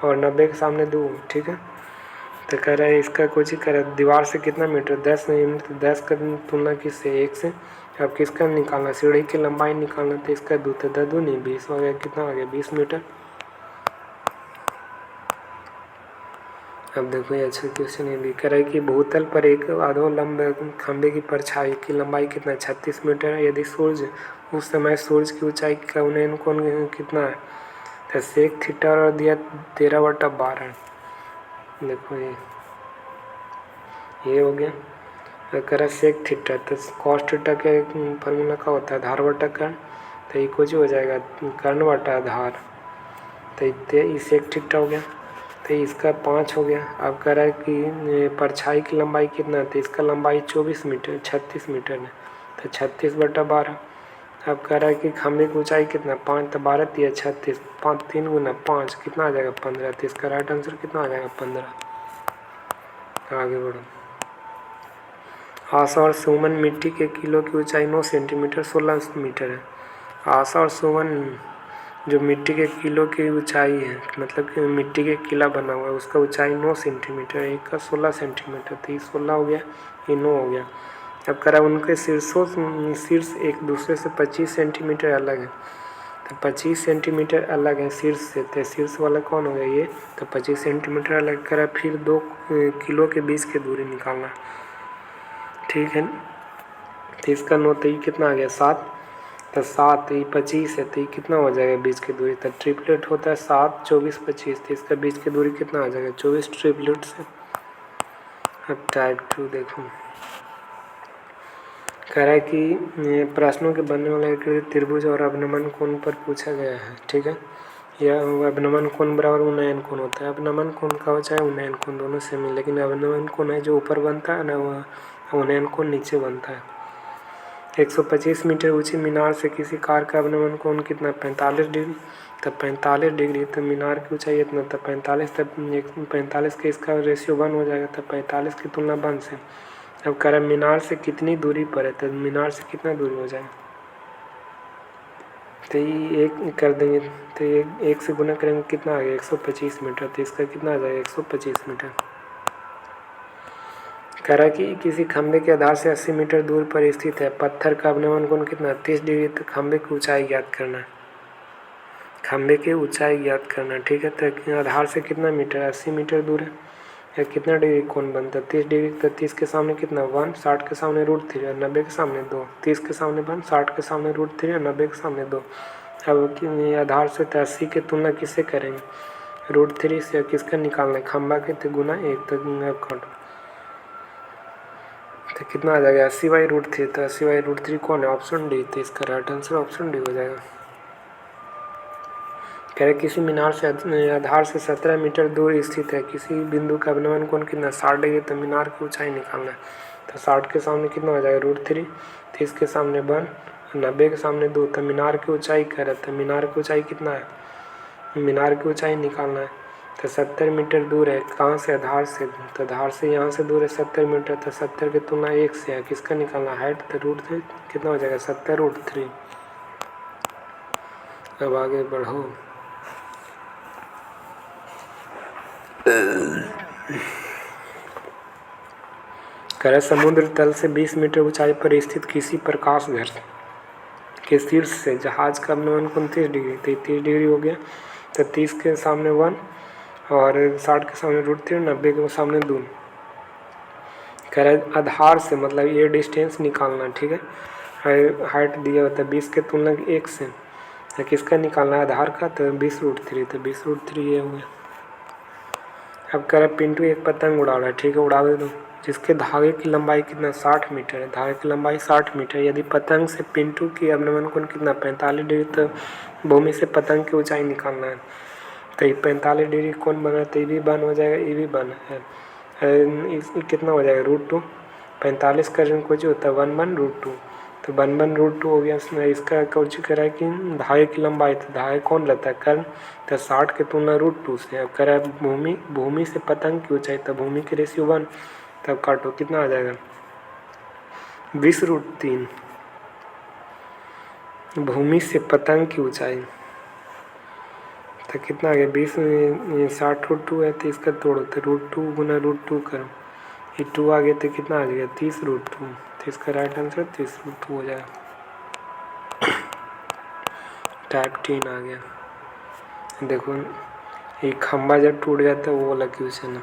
और 90 के सामने 2, ठीक है। तो कह रहा है इसका कुछ ही कह रहा है दीवार से कितना मीटर 10 यूनिट, तो 10 का तुलना किससे 1 से। अब किसका निकालना सीढ़ी की लंबाई निकालना। तो इसका 2, तो 2 नहीं 20 हो गया, कितना आ गया 20 मीटर। अब देखो ये अच्छा क्वेश्चन है भी। कह रहा है कि भूतल पर एक अधोलंब खंबे की परछाई की लंबाई कितना 36 मीटर है। यदि सूर्य उस समय सूर्य की ऊंचाई का उन्नयन कोण कितना है। तो सेक थीटा और दिया 13/12। देखो ये हो गया। कह रहा सेक थीटा, तो कॉस थीटा के फार्मूला का होता है आधार बटा कर्ण। तो ये कुछ हो जाएगा कर्ण बटा आधार, तो इसे एक ठीक हो गया। तो इसका 5 हो गया। अब कह रहा है कि परछाई की लंबाई कितना है, तो इसका लंबाई 24 मीटर 36 मीटर है, तो 36/12। अब कह रहा है कि खंभे की ऊंचाई कितना, 5, तो 12 तिया 36, 5 3 गुना 5 कितना आ जाएगा 15, तो इसका राइट आंसर कितना आ जाएगा 15। आगे बढ़ो। आशा और सुमन मिट्टी के किलो की ऊंचाई 9 सेंटीमीटर 16 मीटर है। आशा और सुमन जो मिट्टी के किलो की ऊंचाई है, मतलब कि मिट्टी के किला बना हुआ है, उसका ऊंचाई 9 सेंटीमीटर है, एक का 16 सेंटीमीटर, तो ये 16 हो गया, ये 9 हो गया। अब कह रहा है उनके शीर्ष एक दूसरे से 25 सेंटीमीटर अलग है, तो 25 सेंटीमीटर अलग है शीर्ष से, तो शीर्ष वाला कौन हो गया ये, तो 25 सेंटीमीटर अलग। कह रहा है फिर 2 किलो के बीच की दूरी निकालना, ठीक है। तो इसका 9, तो ये कितना आ गया 7, तो 7 ये 25 है, तो ये कितना हो जाएगा बीच की दूरी, तो ट्रिपलेट होता है 7 24 25, तो इसका बीच की दूरी कितना आ जाएगा 24 ट्रिपलेट से। अब टाइप 2 देखो, कह रहा है कि प्रश्नों के बनने वाले त्रिभुज और अवनमन कोण पर पूछा गया है, ठीक है। यह अवनमन कोण बराबर उन्नयन कोण होता है। अवनमन कोण का हो चाहे उन्नयन कोण, दोनों सेम है, लेकिन अवनमन कोण है जो ऊपर बनता है ना, वह उन्नयन कोण नीचे बनता है। 125 मीटर ऊंची मीनार से किसी कार का अवनमन कोण कितना, 45 डिग्री, तब 45 डिग्री, तो मीनार की ऊंचाई इतना, तब 45, तब 45 के इसका रेशियो 1 हो जाएगा, तब 45 की तुलना 1 से। अब कह रहा है मीनार से कितनी दूरी पर है, तो मीनार से कितना दूरी हो जाएगा, तो ये एक कर देंगे, तो ये 1 से गुना करेंगे कितना आ गया 125 मीटर, तो इसका कितना आ जाएगा 125 मीटर। कह रहा है कि किसी खंभे के आधार से 80 मीटर दूर पर स्थित है पत्थर का अवनमन कोण कितना, 30 डिग्री, तो खंभे की ऊंचाई ज्ञात करना है, खंभे की ऊंचाई ज्ञात करना, ठीक है। तो आधार से कितना मीटर, 80 मीटर दूर है, या कितना डिग्री कोण बनता है 30 डिग्री, तो 30 के सामने कितना 1, 60 के सामने √3 और 90 के सामने 2, 30 के सामने 1, 60 के सामने √3 और 90 के सामने 2। अब आधार से 80 की तुलना किससे करेंगे, √3 से, किसका निकालना है खंभा के, तो गुना 1, तो काटो, तो कितना आ जाएगा 80/√3, तो 80/√3 कौन है, ऑप्शन डी, तो इसका राइट आंसर ऑप्शन डी हो जाएगा। कह रहे किसी मीनार से आधार से 17 मीटर दूर स्थित है किसी बिंदु का अवनमन कोण कितना 60 डिग्री, तो मीनार की ऊंचाई निकालना है, तो 60 के सामने कितना हो जाएगा √3, 30 के सामने 1, 90 के सामने 2, तो मीनार की ऊंचाई कह रहा था, मीनार की ऊंचाई कितना है, मीनार की ऊंचाई निकालना है, तो 70 मीटर दूर है, कहाँ से, आधार से, तो आधार से यहाँ से दूर है 70 मीटर, तो 70 की तुलना 1 से है, किसका निकालना हाइट, तो √3 कितना हो जाएगा 70√3। अब आगे बढ़ो। कह समुद्र तल से 20 मीटर ऊंचाई पर स्थित किसी प्रकाश घर के शीर्ष से जहाज का अवनमन कोण 30 डिग्री, तो 30 डिग्री हो गया, तो 30 के सामने 1 और 60 के सामने √3, 90 के सामने 2। कह रहा है आधार से, मतलब ये डिस्टेंस निकालना, ठीक है। हाइट दिया होता है 20 के तुलना 1 से, तो किसका निकालना है आधार का, तो 20√3, तो 20√3 ये हो गया। अब कह रहा है पिंटू एक पतंग उड़ा रहा है, ठीक है, उड़ा दे दो, जिसके धागे की लंबाई कितना 60 मीटर है, धागे की लंबाई 60 मीटर, यदि पतंग से पिंटू की अवनमन कोण कितना 45 डिग्री, तो भूमि से पतंग की ऊंचाई निकालना है, तो ये 45 डिग्री कोण बना, तो ये भी 1 हो जाएगा, ये भी 1 है, कितना हो जाएगा √2, 45 का कुछ होता है 1/√2, तो 1/√2 हो गया। इसका कुछ कह रहा है कि धागे की लंबाई, तो धागे कौन रहता है कर्ण, तो 60 की तुलना √2 से। अब कह रहा है भूमि से पतंग की ऊंचाई, तो भूमि की रेशियो 1, तब काटो कितना आ जाएगा 20√3, भूमि से पतंग की ऊंचाई, तो कितना आ गया 20, 60√2 है, तो इसका तोड़ो, तो √2 गुना √2 करो, ये 2 आ गया, तो कितना आ गया 30√2, तो इसका राइट आंसर 30√2 हो जाएगा। टाइप 3 आ गया। देखो ये खंभा जब टूट जाता है वो वाला क्वेश्चन है।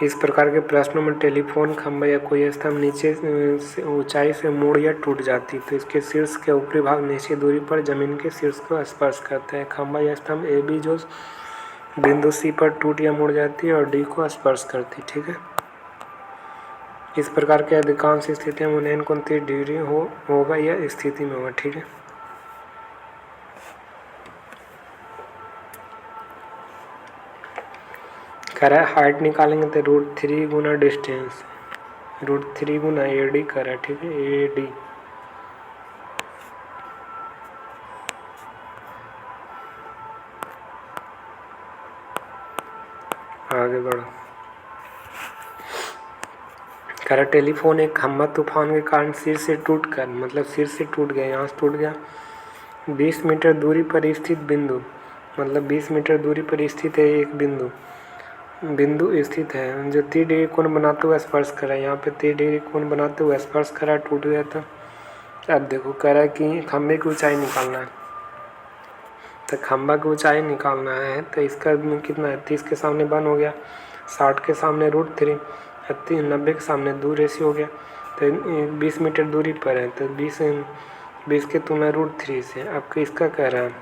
इस प्रकार के प्रश्नों में टेलीफोन खंभा या कोई स्तंभ नीचे से ऊंचाई से मुड़ या टूट जाती, तो इसके शीर्ष के ऊपरी भाग निश्चित दूरी पर जमीन के शीर्ष को स्पर्श करते हैं। खंभा या स्तंभ ए बी जो बिंदु सी पर टूट या मुड़ जाती है और डी को स्पर्श करती, ठीक है। इस प्रकार के अधिकांश स्थितियों में उन्नयन कोण 30 डिग्री होगा या स्थिति में होगा, ठीक है। कह रहा है हाइट निकालेंगे तो √3 गुना डिस्टेंस, √3 गुना AD कर रहा है, ठीक है, AD। आगे बढ़ो। कह रहा टेलीफोन एक खंभा तूफान के कारण सिर से टूट कर, मतलब सिर से टूट गया, यहाँ से टूट गया 20 मीटर दूरी पर स्थित बिंदु, मतलब 20 मीटर दूरी पर स्थित है एक बिंदु स्थित है जो 30 डिग्री कोण बनाते हुए स्पर्श करा। यहाँ पे 30 डिग्री कोण बनाते हुए स्पर्श करा, टूट गया। तो अब देखो कह रहा है कि खंभे की ऊंचाई निकालना है, तो खंभा की ऊंचाई निकालना है तो इसका कितना है, 30 के सामने 1 हो गया, 60 के सामने √3, 90 के सामने 2 रेशियो हो गया। तो 20 मीटर दूरी पर है तो 20 के तुलना √3 से। अब इसका कह रहा है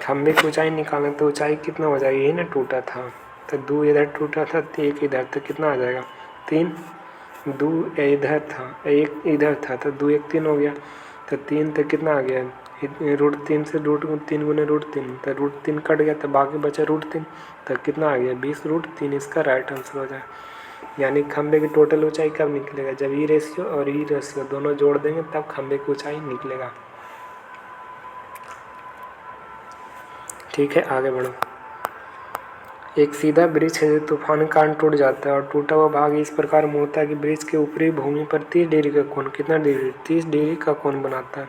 खंभे की ऊंचाई निकालना, तो ऊंचाई कितना हो जाएगी, यही ना टूटा था, तो 2 इधर टूटा था, 1 इधर, तो कितना आ जाएगा 3, 2 इधर था, 1 इधर था, तो 2 1 3 हो गया, तो 3 तो कितना आ गया, √3 से √3 गुना √3, तो √3 कट गया तो बाकी बचा √3, तो कितना आ गया 20 √3। इसका राइट आंसर हो जाए। यानी खंभे की टोटल ऊंचाई कब निकलेगा, जब ई रेशियो और ई रेशियो दोनों जोड़ देंगे तब खंभे की ऊंचाई निकलेगा। ठीक है, आगे बढ़ो। एक सीधा ब्रिज है जो तूफान के कारण टूट जाता है और टूटा हुआ भाग इस प्रकार मुड़ता है कि ब्रिज के ऊपरी भूमि पर 30 डिग्री का कोण, कितना डिग्री, 30 डिग्री का कोण बनाता है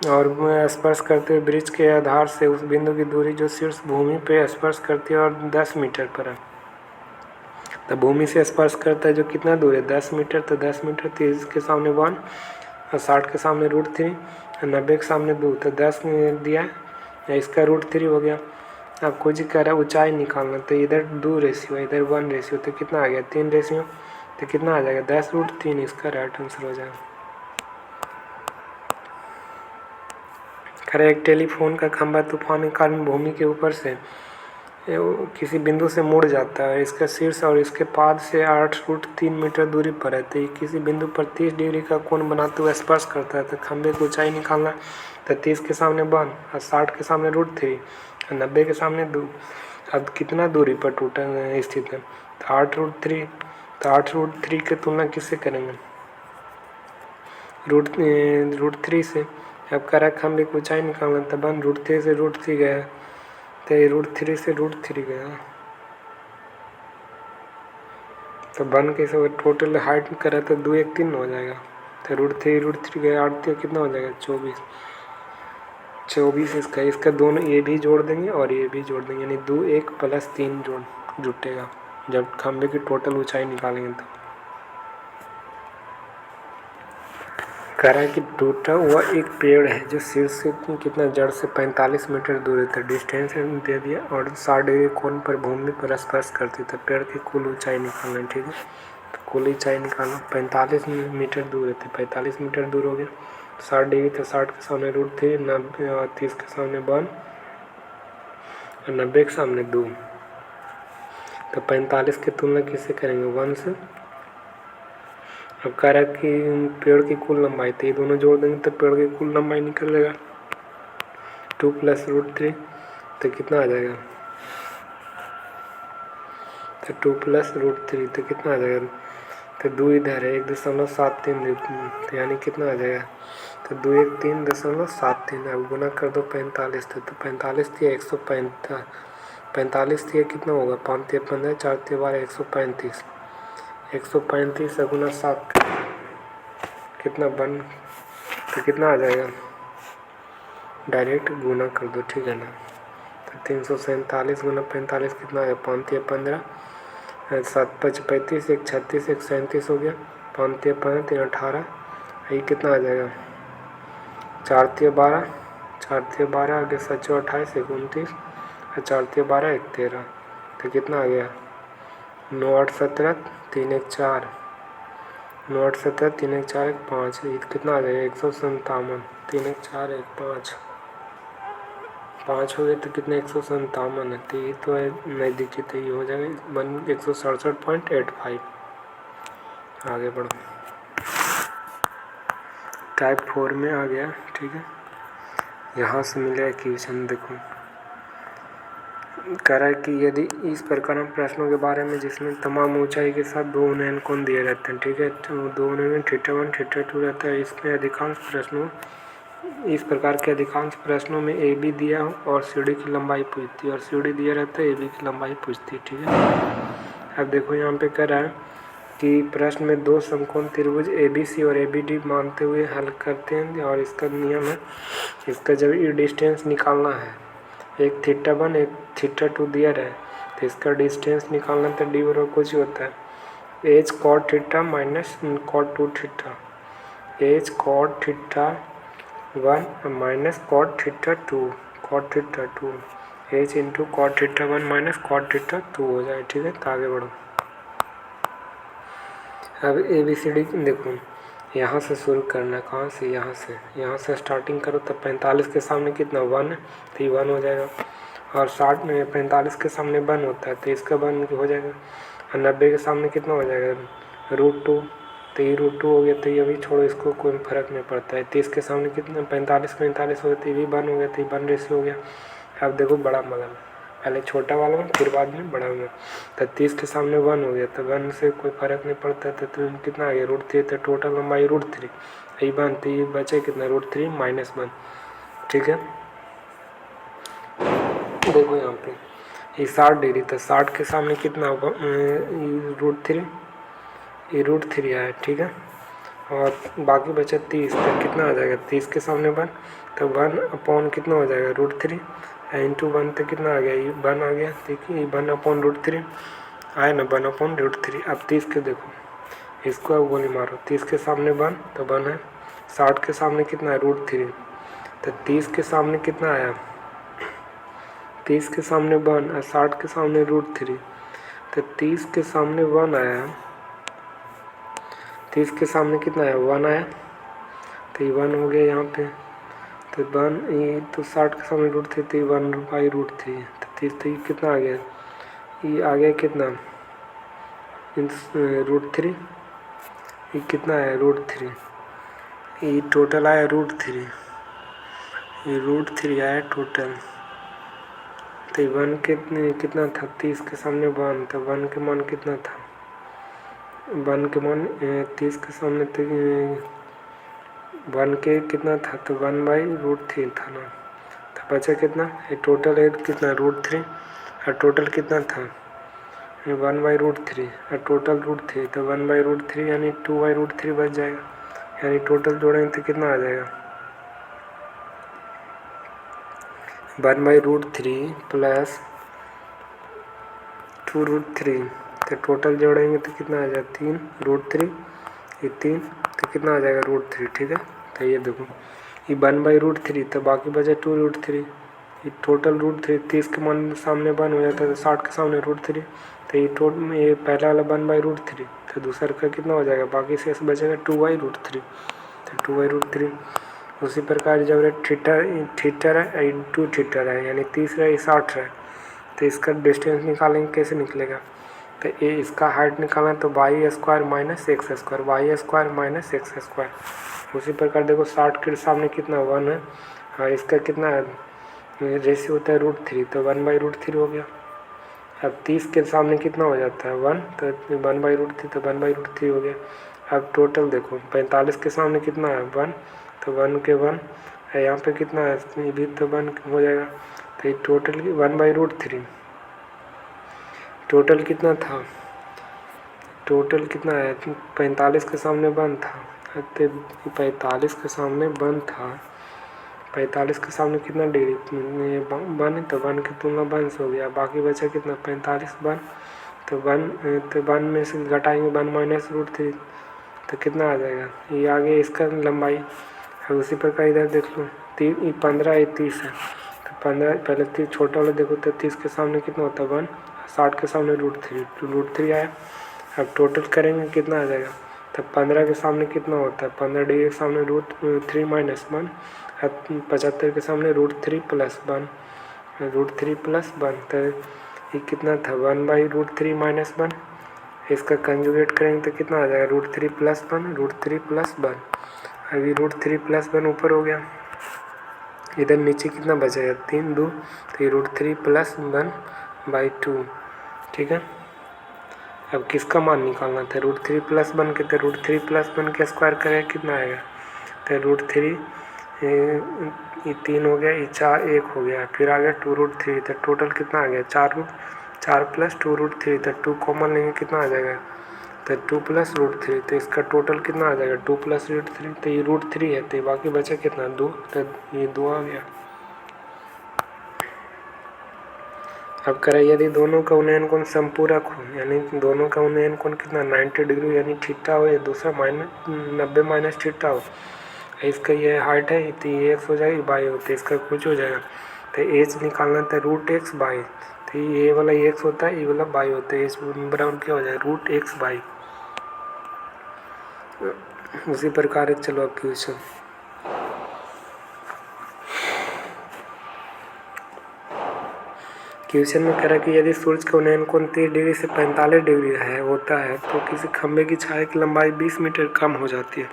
और स्पर्श करते हुए ब्रिज के आधार से उस बिंदु की दूरी जो शीर्ष भूमि पे स्पर्श करती है और 10 मीटर पर है। तो भूमि से स्पर्श करता है जो कितना दूर है, 10 मीटर, तो 10 मीटर 30 के सामने 1 और 60 के सामने √3 और 90 के सामने 2, तो 10 दिया, इसका √3 हो गया। अब कुछ कह रहा है ऊंचाई निकालना, तो इधर 2 रेशियो, इधर 1 रेशियो, तो कितना आ गया 3 रेशियो, तो कितना आ जाएगा 10 √3। इसका राइट आंसर हो जाएगा। कह रहा है एक टेलीफोन का खंभा तूफान के कारण भूमि के ऊपर से किसी बिंदु से मुड़ जाता है, इसका शीर्ष और इसके पाद से 8√3 मीटर दूरी पर है, तो किसी बिंदु पर 30 डिग्री का कोण बनाते हुए स्पर्श करता है। तो खंभे की ऊंचाई निकालना, तो 30 के सामने 1 और 60 के सामने √3 और 90 के सामने 2। अब कितना दूरी पर टूटा स्थित है, तो 8√3, तो 8√3 की तुलना किससे करेंगे, √3 से। अब कह रहा है खंभे की ऊंचाई निकालना, तो 1 √3 से √3 गया, तो √3 से √3 गया, तो 1 के से टोटल हाइट करा तो 2 1 3 हो जाएगा, तो √3 गया, 8 कितना हो जाएगा 24 इसका दोनों ये भी जोड़ देंगे और ये भी जोड़ देंगे, यानी 2 1 + 3 जुटेगा जब खंभे की टोटल ऊंचाई निकालेंगे। तो कह रहा है कि टूटा हुआ एक पेड़ है जो शीर्ष से कितना, जड़ से 45 मीटर दूर है, तो डिस्टेंस दे दिया और 60 डिग्री कोण पर भूमि पर स्पर्श करती है, तो पेड़ की कुल ऊंचाई निकालना है। ठीक है, तो कुल ऊंचाई निकालना, 45 मीटर दूर है, तो 45 मीटर दूर हो गया, 60 डिग्री, तो 60 के सामने √3, 90 और 30 के सामने 1 और 90 के सामने 2, तो 45 की तुलना किससे करेंगे, 1 से। अब कह रहा है कि पेड़ की कुल लंबाई, तो ये दोनों जोड़ देंगे तो पेड़ की कुल लंबाई निकलेगा 2 + √3, तो कितना आ जाएगा, तो 2 + √3, तो कितना आ जाएगा, तो 2 इधर है 1.73, तो यानी कितना आ जाएगा, तो 2 1 3.73। अब गुना कर दो 45, तो 45 थी 135, 45 थी कितना होगा, 5 × 15 4 × 12 135, 135 गुना 7 कितना 1, तो कितना आ जाएगा, डायरेक्ट गुना कर दो, ठीक है ना। तो 347 गुना 45 कितना आएगा, 5 × 15 7 5 35 1 36 1 37 हो गया, 5 × 15 3 18, ये कितना आ जाएगा, 4 × 12 4 × 12 आगे 7 28 1 29 और 4 × 12 1 13, तो कितना आ गया 9 8 17 3 1 4, 9 8 17 3 1 4 1 5, ये कितना आ जाएगा 157, 3 1 4 1 5 5 हो गए, तो कितने 157 है, तो ये तो है नज़दीकी, तो ये हो जाएगा 167.85। आगे बढ़ो, टाइप 4 में आ गया। ठीक है, यहाँ से मिलेगा क्वेश्चन, देखो कह रहा है कि यदि इस प्रकार हम प्रश्नों के बारे में जिसमें तमाम ऊंचाई के साथ दो उन्नयन कोण दिए रहते हैं, ठीक है, तो दो उन्नयन θ1 θ2 रहता है। इसमें अधिकांश प्रश्नों इस प्रकार के अधिकांश प्रश्नों में ए बी दिया हो और सीढ़ी की लंबाई पूछती है, और सीढ़ी दिया रहता है ए बी की लंबाई पूछती है, ठीक है। अब देखो यहाँ पे कह रहा है कि प्रश्न में दो समकोण त्रिभुज ए बी सी और ए बी डी मानते हुए हल करते हैं, और इसका नियम है, इसका जब ये डिस्टेंस निकालना है, एक θ1 एक θ2 दिया रहे, तो इसका डिस्टेंस निकालना तो डी बराबर कुछ होता है H cot theta minus cot 2 theta, H cot θ1 minus cot θ2 H into cot θ1 minus cot θ2 हो जाए, ठीक है। तो आगे बढ़ो। अब ए बी सी डी देखो, यहाँ से शुरू करना, कहाँ से, यहाँ से स्टार्टिंग करो। तब 45 के सामने कितना 1 है, तो ये 1 हो जाएगा, और 60 में 45 के सामने 1 होता है, तो इसका 1 हो जाएगा, और 90 के सामने कितना हो जाएगा √2, तो ये √2 हो गया। तो ये अभी छोड़ो, इसको कोई फर्क नहीं पड़ता है। 30 के सामने कितना 45 हो गया, तो ये भी 1 हो गया, तो ये 1 रेशियो हो गया। अब देखो बड़ा मदन, पहले छोटा वाला में फिर बाद में बड़ा में, तो 30 के सामने 1 हो गया, तो 1 से कोई फर्क नहीं पड़ता, तो कितना आ गया √3, तो टोटल लंबाई √3, यही 1, तो ये बचे कितना √3 माइनस 1, ठीक है। देखो यहाँ पे ये 60 डिग्री, तो 60 के सामने कितना होगा √3, ये √3 आया, ठीक है। और बाकी बचा 30, तो कितना आ जाएगा 30 के सामने 1, तो 1 अपॉन कितना हो जाएगा √3 इंटू 1, तो कितना आ गया ये 1 आ गया, देखिए 1 अपॉन √3 आया ना, 1 अपॉन √3। अब 30 के देखो, इसको अब गोली मारो, 30 के सामने 1 तो 1 है, 60 के सामने कितना है √3, तो 30 के सामने कितना आया 30 के सामने 1 और 60 के सामने √3, तो 30 के सामने 1 आया, 30 के सामने कितना आया 1 आया, तो ये 1 हो गया यहाँ पे, तो 1 ये तो 60 के सामने √3, तो 1/√3, तो 30, तो ये कितना आ गया, ये आ गया कितना √3, ये कितना आया √3, ये टोटल आया √3, ये √3 आया टोटल, तो 1 कितना था 30 के सामने 1, तो 1 के मान कितना था 1 के मान 30 के सामने, तो 1 के कितना था, तो 1/√3 था ना, तो बचा कितना, ये टोटल है कितना √3, और टोटल कितना था 1/√3, और टोटल √3, तो 1/√3 यानी 2/√3 बच जाएगा, यानी टोटल जोड़ेंगे तो कितना आ जाएगा 1/√3 प्लस 2√3, तो टोटल जोड़ेंगे तो कितना आ जाएगा 3√3, ये 3, तो कितना आ जाएगा √3, ठीक है। तो ये देखो ये 1/√3, तो बाकी बचा 2√3, ये टोटल √3, 30 के मान सामने 1 हो जाता है, तो 60 के सामने √3, तो ये टोटल में ये पहला वाला 1/√3, तो दूसरा का कितना हो जाएगा, बाकी शेष बचेगा 2/√3, तो 2/√3। उसी प्रकार जब थीटा है इंटू थीटा है, यानी 30 है 60 है, तो इसका डिस्टेंस निकालेंगे, कैसे निकलेगा, तो ये इसका हाइट निकालना, तो y² minus x², y² minus x²। उसी प्रकार देखो 60 के सामने कितना 1 है, और इसका कितना रेशियो होता है √3, तो 1/√3 हो गया। अब 30 के सामने कितना हो जाता है 1, तो 1/√3, तो 1/√3 हो गया। अब टोटल देखो 45 के सामने कितना है 1, तो 1 के 1, यहाँ पे कितना है ये भी तो 1 हो जाएगा, तो ये टोटल 1/√3, टोटल कितना था, टोटल कितना है 45 के सामने 1 था, तो 45 के सामने 1 था, 45 के सामने कितना डिग्री 1 है, तो 1 की तुलना 1 से हो गया, बाकी बचा कितना 45 1, तो 1 में से घटाएंगे 1 माइनस √3, तो कितना आ जाएगा, ये आगे इसका लंबाई है। उसी प्रकार इधर देख लो 15 है 30 है, तो 15 पहले 30 छोटा वाला देखो, तो 30 के सामने कितना होता है 1, 60 के सामने √3, तो √3 आया। अब टोटल करेंगे कितना आ जाएगा, तो 15 के सामने कितना होता है 15 डिग्री के सामने √3 माइनस 1, 75 के सामने √3 प्लस 1, √3 प्लस 1, तो ये कितना था 1/√3 माइनस 1, इसका कंजुगेट करेंगे तो कितना आ जाएगा √3 प्लस 1, √3 प्लस 1, अभी √3 प्लस 1 ऊपर हो गया, इधर नीचे कितना बचेगा 3 2, तो ये √3 + 1/2। ठीक है, अब किसका मान निकालना था, √3 + 1 के, तो √3 + 1 के स्क्वायर करेगा कितना आएगा, तो √3 ये 3 हो गया, ये 4 1 हो गया, फिर आ गया 2√3, तो टोटल कितना आ गया 4 + 2√3, तो 2 कॉमन लेंगे कितना आ जाएगा, तो 2 + √3, तो इसका टोटल कितना आ जाएगा 2 + √3, तो ये √3 है, तो बाकी बचा कितना 2, तो ये 2 आ गया। अब करें यदि दोनों का उन्नयन कोण संपूरक हो, यानी दोनों का उन्नयन कोण कितना 90 डिग्री यानी थीटा हो, या दूसरा -90 - थीटा हो, इसका ये हाइट है तो ये x हो जाएगी, y होता है इसका कुछ हो जाएगा, तो h निकालना था √x/y, तो ये वाला x होता है, ये वाला y होता है, h बराबर क्या हो जाएगा √x/y। उसी प्रकार चलो अब क्वेश्चन में कह रहा है कि यदि सूर्य का उन्नयन कोण 30 डिग्री से 45 डिग्री होता है तो किसी खंभे की छाया की लंबाई 20 मीटर कम हो जाती है,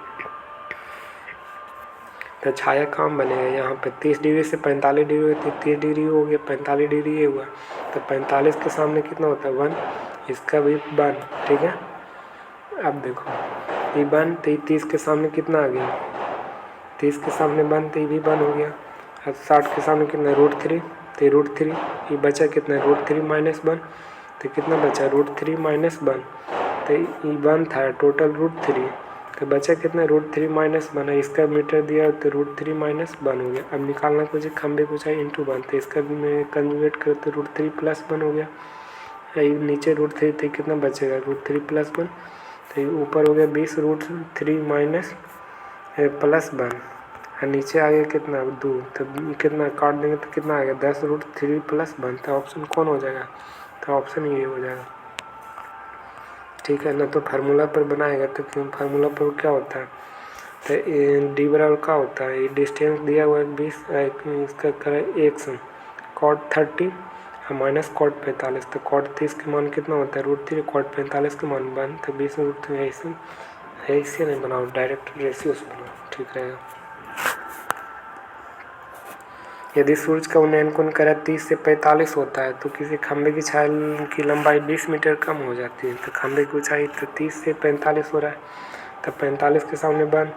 तो छाया कम बनेगा। यहाँ पे 30 डिग्री से 45 डिग्री होती है, 30 डिग्री हो गया, 45 डिग्री ये हुआ, तो 45 के सामने कितना होता है 1, इसका भी 1। ठीक है, अब देखो ये 1, तो 30 के सामने कितना आ गया, 30 के सामने 1, तो ये भी 1 हो गया। अब 60 के सामने कितना √3, तो √3, ये बचा कितना √3 - 1, तो कितना बचा √3 - 1, तो ये 1 था टोटल √3, तो बचा कितना √3 - 1 है, इसका मीटर दिया तो √3 - 1 हो गया। अब निकालना कुछ खंबे को चाहिए × 1, तो इसका भी मैं कंजुगेट करूँ तो √3 + 1 हो गया, नीचे √3, तो कितना बचेगा √3 + 1, तो ऊपर हो गया 20 √3 + 1, और नीचे आ गया कितना 2, तो कितना काट देंगे तो कितना आ गया 10 √3 + 1, तो ऑप्शन कौन हो जाएगा, तो ऑप्शन ये हो जाएगा। ठीक है ना, तो फार्मूला पर बनाएगा तो फार्मूला पर क्या होता है, तो डी बराबर क्या होता है, ये डिस्टेंस दिया हुआ है 20, इसका करें x cot 30 माइनस cot 45, तो cot 30 के मान कितना होता है √3, cot 45 के मान 1, तो 20 √3 ऐसे नहीं बनाओ, डायरेक्ट रेशियो से बनाओ, ठीक रहेगा। यदि सूर्य का उन्नयन कोण करें 30 से 45 होता है तो किसी खंभे की छाया की लंबाई 20 मीटर कम हो जाती है, तो खंभे की ऊंचाई तो 30 से 45 हो रहा है, तो 45 के सामने 1,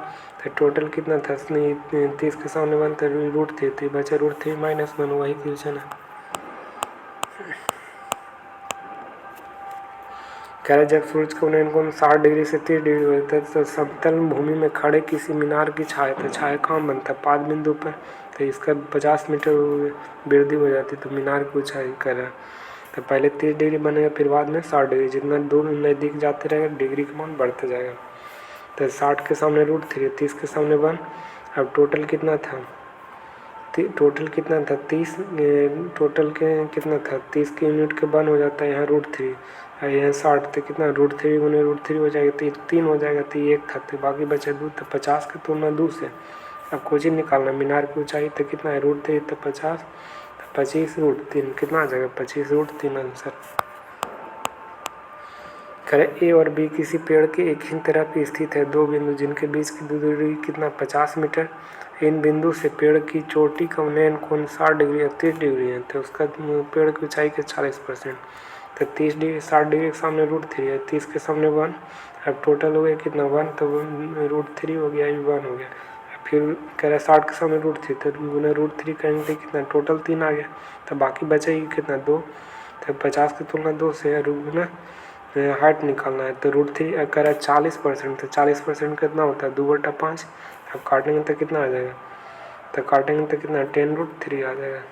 तो टोटल कितना था 30 के सामने 1, तो √3, तो बचा √3 - 1, वही क्वेश्चन है। कह रहे जब सूर्य का उन्नयन कोण 60 डिग्री से 30 डिग्री होता है तो समतल भूमि में खड़े किसी मीनार की छाया, तो छाया कहाँ बनता है 5 बिंदु पर, तो इसका 50 मीटर वृद्धि हो जाती है, तो मीनार की ऊंचाई कर रहा है, तो पहले 30 डिग्री बनेगा फिर बाद में 60 डिग्री, जितना दूर नज़दीक जाते रहेगा डिग्री का मान बढ़ते जाएगा। तो 60 के सामने √3, 30 के सामने 1, अब टोटल कितना था 30, टोटल के कितना था 30 के यूनिट के 1 हो जाता है, यहाँ √3, यहाँ 60, तो कितना √3 गुने √3 हो जाएगा, तो 3 हो जाएगा, तो 1 था, तो बाकी बचा 2, तो 50 की तुलना 2 से अब कुछ ही निकालना, मीनार की ऊंचाई तो कितना है √3, तो 50, तो 25 √3 कितना आ जाएगा 25 √3 आंसर। करें ए और बी किसी पेड़ के एक ही तरफ स्थित है, दो बिंदु जिनके बीच की दूरी कितना 50 मीटर, इन बिंदु से पेड़ की चोटी का उन्नयन कोण 60 डिग्री या 30 डिग्री है, तो उसका पेड़ की ऊंचाई के 40%, तो 30 डिग्री 60 डिग्री के सामने √3 है, 30 के सामने 1, अब टोटल हो गया कितना 1, तो √3 हो गया, 1 हो गया, फिर कह रहा है 60 के सामने √3, तो गुना √3 करेंगे कितना टोटल 3 आ गया, तो बाकी बचेगी कितना 2, तो 50 की तुलना 2 से गुना हाइट निकालना है, तो √3 कह रहा है 40%, तो 40% कितना होता है 2/5, अब काटेंगे तो कितना आ जाएगा, तो काटेंगे तो कितना 10 √3 आ जाएगा।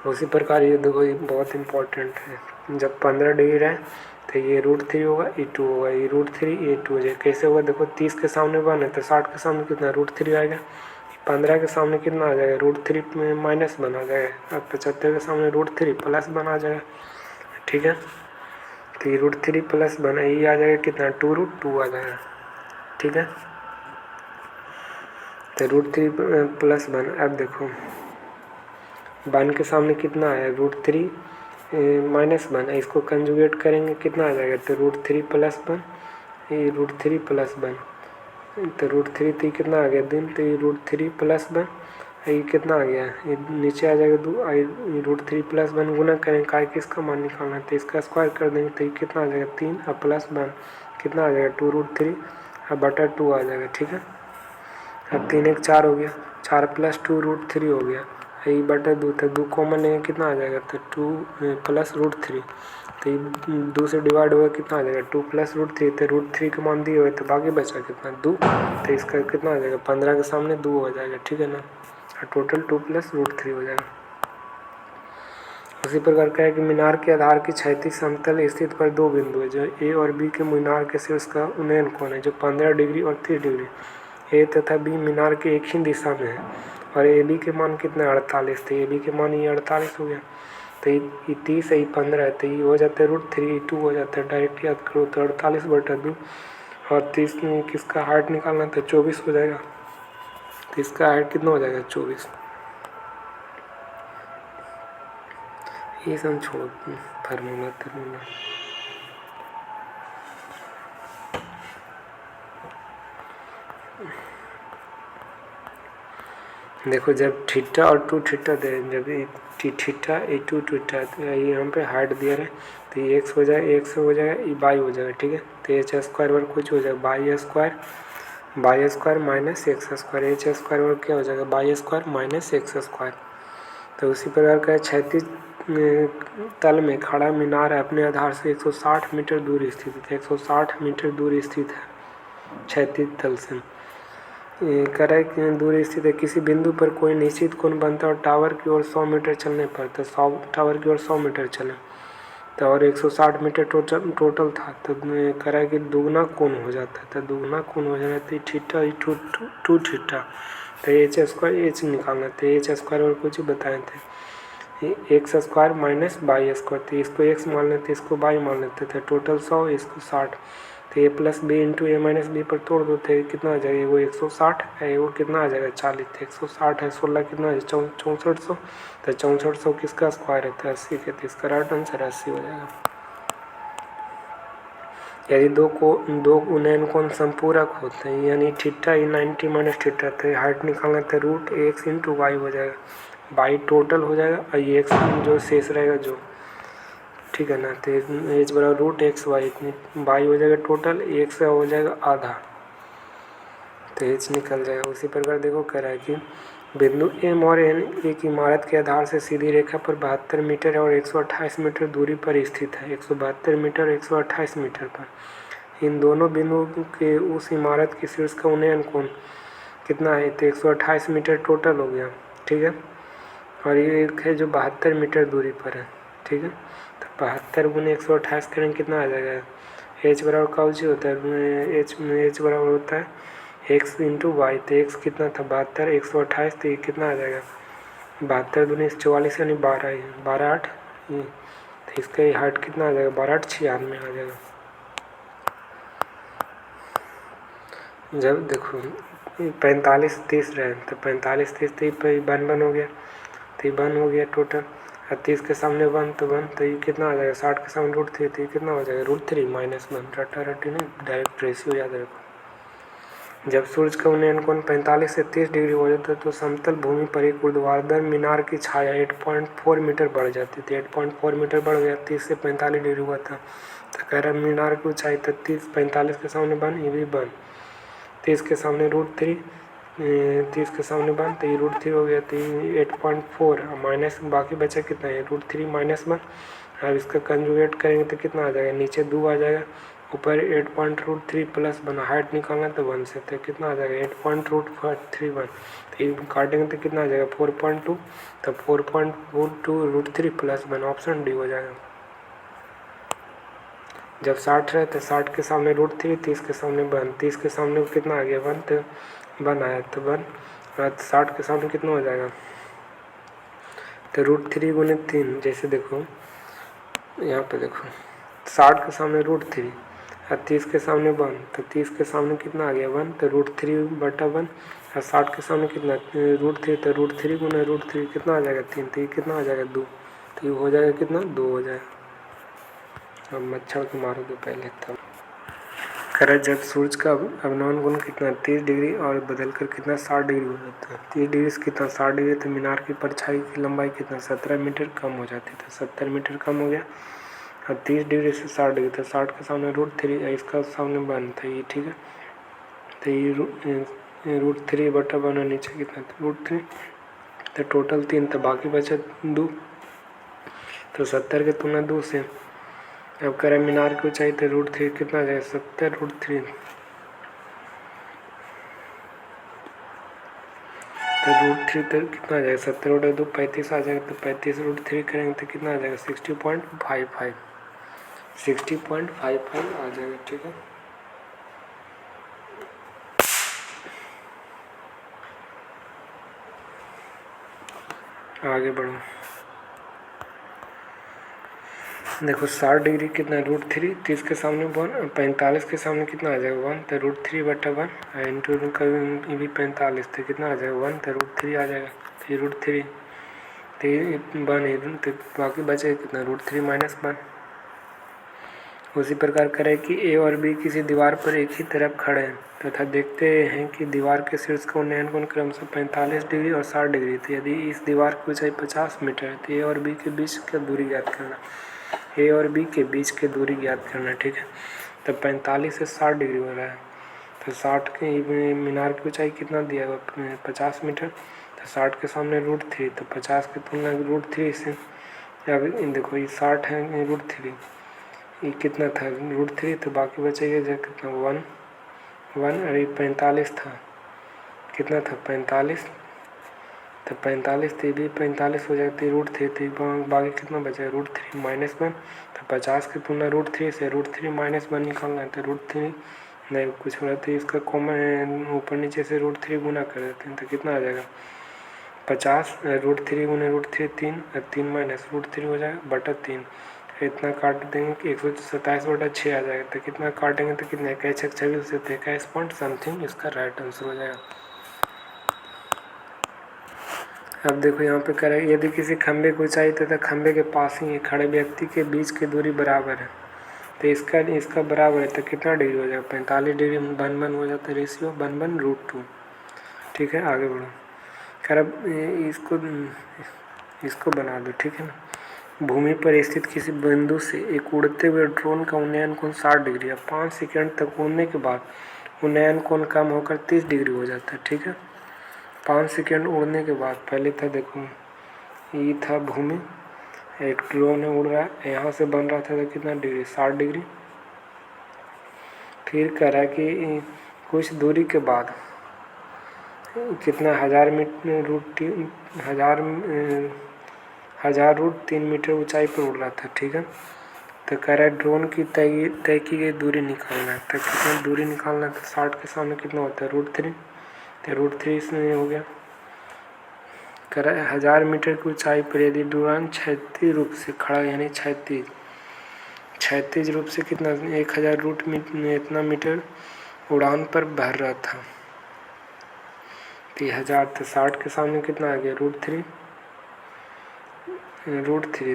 उसी प्रकार ये देखो ये बहुत इंपॉर्टेंट है, जब 15 डिग्री है तो ये √3 होगा, ये 2 होगा, ये √3 ये 2 हो जाएगा, कैसे होगा देखो 30 के सामने 1 है तो 60 के सामने कितना √3 आएगा, 15 के सामने कितना आ जाएगा √3 में -1 आ जाएगा, अब 75 के सामने √3 +1 आ जाएगा। ठीक है, तो ये √3 + 1 ये आ जाएगा कितना 2√2 आ जाएगा। ठीक है, तो √3 + 1, अब देखो 1 के सामने कितना आया √3 - 1, इसको कंजुगेट करेंगे कितना आ जाएगा, तो √3 + 1, ये √3 + 1, तो √3 तो ये कितना आ गया 2, तो ये √3 प्लस 1, ये कितना आ गया, ये नीचे आ जाएगा 2, √3 प्लस 1 गुना करें काय कि इसका मान निकालना है, तो इसका स्क्वायर कर देंगे तो ये कितना आ जाएगा 3 और प्लस 1 कितना आ जाएगा 2√3 और बटा 2 आ जाएगा। ठीक है, अब 3 1 4 हो गया, 4 प्लस 2√3 हो गया, ये बटा 2 तो 2 कॉमन लेंगे कितना आ जाएगा, तो 2 प्लस √3, तो ये 2 से डिवाइड होगा कितना आ जाएगा 2 प्लस √3, तो √3 का मान दिए हुए तो बाकी बचा कितना 2, तो इसका कितना आ जाएगा 15 के सामने 2 हो जाएगा। ठीक है ना, और टोटल 2 प्लस √3 हो जाएगा। उसी प्रकार का है कि मीनार के आधार की क्षैतिज समतल स्थित पर 2 बिंदु है, जो ए और बी के मीनार के शीर्ष का उन्नयन कोण है जो 15 डिग्री और 30 डिग्री, ए तथा बी मीनार के एक ही दिशा में है, और ए बी के मान कितने 48 थे, ए बी के मान ये 48 हो गया, तो ये 30 है, ये 15 है, तो ये हो जाता है √3, 2 हो जाता है, डायरेक्ट याद करो तो 48 बटा 2, और 30 किसका हाइट निकालना था 24 हो जाएगा, तो इसका हाइट कितना हो जाएगा 24। ये सब छोड़ फार्मूला तर्मूला। देखो जब थीटा और 2 थीटा दे, जब थीटा A2 थीटा, तो ये यहाँ पे हाइट दिया है, तो ये x हो जाएगा, x हो जाएगा, ये y हो जाएगा। ठीक है, तो एच स्क्वायर वर्ग कुछ हो जाएगा by square minus x square, H square वर्ग क्या हो जाएगा by square minus x square. तो उसी प्रकार का क्षैतिज तल में खड़ा मीनार अपने आधार से 160 मीटर दूर स्थित है, 160 मीटर दूर स्थित है क्षैतिज तल से, करे दूर स्थित है। किसी बिंदु पर कोई निश्चित कोण बनता है और टावर की ओर 100 मीटर चलने पर, तो टावर की ओर 100 मीटर चले तो और 160 मीटर टोटल था, तो करे कि दुगना कोण हो जाता है, तो दुगना कोण हो जाएगा तो थीटा 2 थीटा, तो एच स्क्वायर एच निकालना, तो एच स्क्वायर और कुछ बताए थे x square minus by square, तो इसको एक्स मान लेते इसको बाई मान लेते थे, टोटल 100 इसको 60, तो ए प्लस बी इंटू ए माइनस बी पर तोड़ दो थे कितना आ जाएगा, वो 160 है, वो कितना आ जाएगा 40, तो 160 है 16 कितना है 6400, तो 6400 किसका स्क्वायर है तो 80 के, तो इसका राइट आंसर 80 हो जाएगा। यदि दो उन्नयन कोण संपूरक होते हैं, यानी थीटा 90 माइनस थीटा, तो हाइट निकालना तो √x इंटू वाई हो जाएगा, बाई टोटल हो जाएगा और ये एक्स जो शेष रहेगा जो, ठीक है ना, तो एच बराबर √x वाई, बाई हो जाएगा टोटल, एक्स हो जाएगा आधा, तो एच निकल जाएगा। उसी प्रकार देखो कह रहा है कि बिंदु एम और एन एक इमारत के आधार से सीधी रेखा पर 72 मीटर और 128 मीटर दूरी पर स्थित है, 172 मीटर 128 मीटर पर। इन दोनों बिंदुओं के उस इमारत के शीर्ष का उन्नयन कोण कितना है, तो 128 मीटर टोटल हो गया। ठीक है, और ये एक है जो 72 मीटर दूरी पर है। ठीक है, तो 72 गुने 128 करेंगे कितना आ जाएगा, एच बराबर का होता है, एच बराबर होता है एक्स इंटू वाई, तो एक्स कितना था 72, 128, तो ये कितना आ जाएगा 72 दूनी 44 यानी 12, 12 8, तो इसका हाइट कितना आ जाएगा 12 8 96 आ जाएगा। जब देखो 45 30 रहे तो 45 30 तो ये बन हो गया, तो ये बन हो गया टोटल, और 30 के सामने 1 तो 1, तो ये कितना आ जाएगा 60 के सामने √3, तो ये कितना हो जाएगा √3 माइनस 1, रटा रटी ने डायरेक्ट रेशियो याद रखो। जब सूर्य का उन्नयन कोण 45 से 30 डिग्री हो जाता है तो समतल भूमि पर एक ऊर्ध्वाधर मीनार की छाया 8.4 मीटर बढ़ जाती थी, 8.4 मीटर बढ़ गया, 30 से 45 डिग्री हुआ था, तो कह रहा मीनार की ऊंचाई 45 के सामने बन, ये भी बन, 30 के सामने √3, 30 के सामने बन, तो ये √3 हो गया, तो ये 8.4 माइनस बाकी बचा कितना है √3 माइनस 1, अब इसका कंजुगेट करेंगे तो कितना आ जाएगा, नीचे 2 आ जाएगा, ऊपर 8.√3 प्लस 1, हाइट निकालना तो 1 से, तो कितना आ जाएगा 8.31, तो ये काटेंगे तो कितना आ जाएगा 4.2, तो 4.2 √3 प्लस 1 ऑप्शन डी हो जाएगा। जब 60 रहे तो 60 के सामने √3, 30 के सामने 1, 30 के सामने कितना आ गया 1, तो 1 आया, तो 1 60 के सामने कितना हो जाएगा, तो √3 गुने 3, जैसे देखो यहाँ पे देखो 60 के सामने √3 और 30 के सामने 1, तो 30 के सामने कितना आ गया 1, तो √3 बटा 1, और 60 के सामने कितना √3, तो √3 गुना √3 कितना आ जाएगा 3, तो ये कितना आ जाएगा 2, तो ये हो जाएगा कितना 2 हो जाएगा। अब मच्छर को मारो दो पहले तब। करें जब सूरज का अवनमन कोण कितना 30 डिग्री और बदलकर कितना 60 डिग्री हो जाता है। 30 डिग्री से कितना 60 डिग्री, तो मीनार की परछाई की लंबाई कितना 17 मीटर कम हो जाती है। तो 70 मीटर कम हो गया। और 30 डिग्री से 60 डिग्री, तो 60 के सामने √3, इसका सामने 1 था ये, ठीक है। तो ये √3/1 नीचे कितना था √3, तो टोटल 3, तो बाकी बचा 2। तो 70 के तुलना 2 से अब करें मीनार की ऊंचाई, तो √3 कितना आ जाएगा 70√3, तो √3 तो कितना आ जाएगा 70/2 35 आ जाएगा। तो 35√3 करेंगे तो कितना आ जाएगा 60.55 आ जाएगा, ठीक है। आगे बढ़ो। देखो 60 डिग्री कितना √3, 30 के सामने 1, 45 के सामने कितना आ जाएगा 1, तो √3/1 इंटू कभी भी 45, तो कितना आ जाएगा 1, तो √3 आ जाएगा। तो ये √3 तो ये 1 तो बाकी बचेगा कितना √3 - 1। उसी प्रकार करें कि ए और बी किसी दीवार पर एक ही तरफ खड़े हैं तथा देखते हैं कि दीवार के शीर्ष का उन्नयन कोण क्रमशः 45 डिग्री और 60 डिग्री। तो यदि इस दीवार की ऊंचाई 50 मीटर है तो ए और बी के बीच की दूरी ज्ञात करना। ए और बी के बीच की दूरी ज्ञात करना, ठीक है। तो 45 से 60 डिग्री हो रहा है, तो 60 के मीनार की ऊंचाई कितना दिया हुआ 50 मीटर, तो 60 के सामने √3, तो 50 की तुलना √3 से अब देखो ये 60 है √3, ये कितना था √3, तो बाकी बचेगा जो कितना 1 और ये 45 था, कितना था 45, तो 45 तो ये भी 45 हो जाती √3, तो बाकी कितना बचा √3 - 1, तो 50 की तुलना √3 से √3 - 1 निकालना है। तो √3 नहीं कुछ हो रहा तो इसका कॉमन ऊपर नीचे से √3 गुना कर देते हैं, तो कितना आ जाएगा 50 √3 गुना √3 3 और 3 - √3 हो जाएगा बटा 3। इतना काट देंगे कि 127/6 आ जाएगा। तो कितना काटेंगे तो कितना 21 से 21 पॉइंट समथिंग इसका राइट आंसर हो जाएगा। अब देखो यहाँ पे करें यदि किसी खंभे की ऊंचाई तथा खंभे के पास ही खड़े व्यक्ति के बीच की दूरी बराबर है, तो इसका बराबर है तो कितना डिग्री हो जाएगा 45 डिग्री 1 हो जाता है, रेशियो 1/√2, ठीक है। आगे बढ़ो। कर अब इसको बना दो, ठीक है ना। भूमि पर स्थित किसी बिंदु से एक उड़ते हुए ड्रोन का उन्नयन कोण 60 डिग्री है। 5 सेकंड तक उड़ने के बाद उन्नयन कोण कम होकर 30 डिग्री हो जाता है, ठीक है। 5 सेकंड उड़ने के बाद पहले था देखो ये था भूमि, एक ड्रोन है उड़ रहा है, यहाँ से बन रहा था तो कितना डिग्री 60 डिग्री। फिर कह रहा है कि कुछ दूरी के बाद कितना 1000√3 मीटर ऊंचाई पर उड़ रहा था, ठीक है। तो कह रहा है ड्रोन की तय की गई दूरी निकालना है, तो कितना दूरी निकालना है, तो 60 के सामने कितना होता है √3, तो √3 इसमें हो गया। कह रहा है 1000 मीटर की ऊंचाई पर यदि ड्रोन क्षैतिज रूप से खड़ा यानी क्षैतिज रूप से कितना 1000 इतना मीटर उड़ान पर भर रहा था, तो 1000 तो 60 के सामने कितना आ गया √3,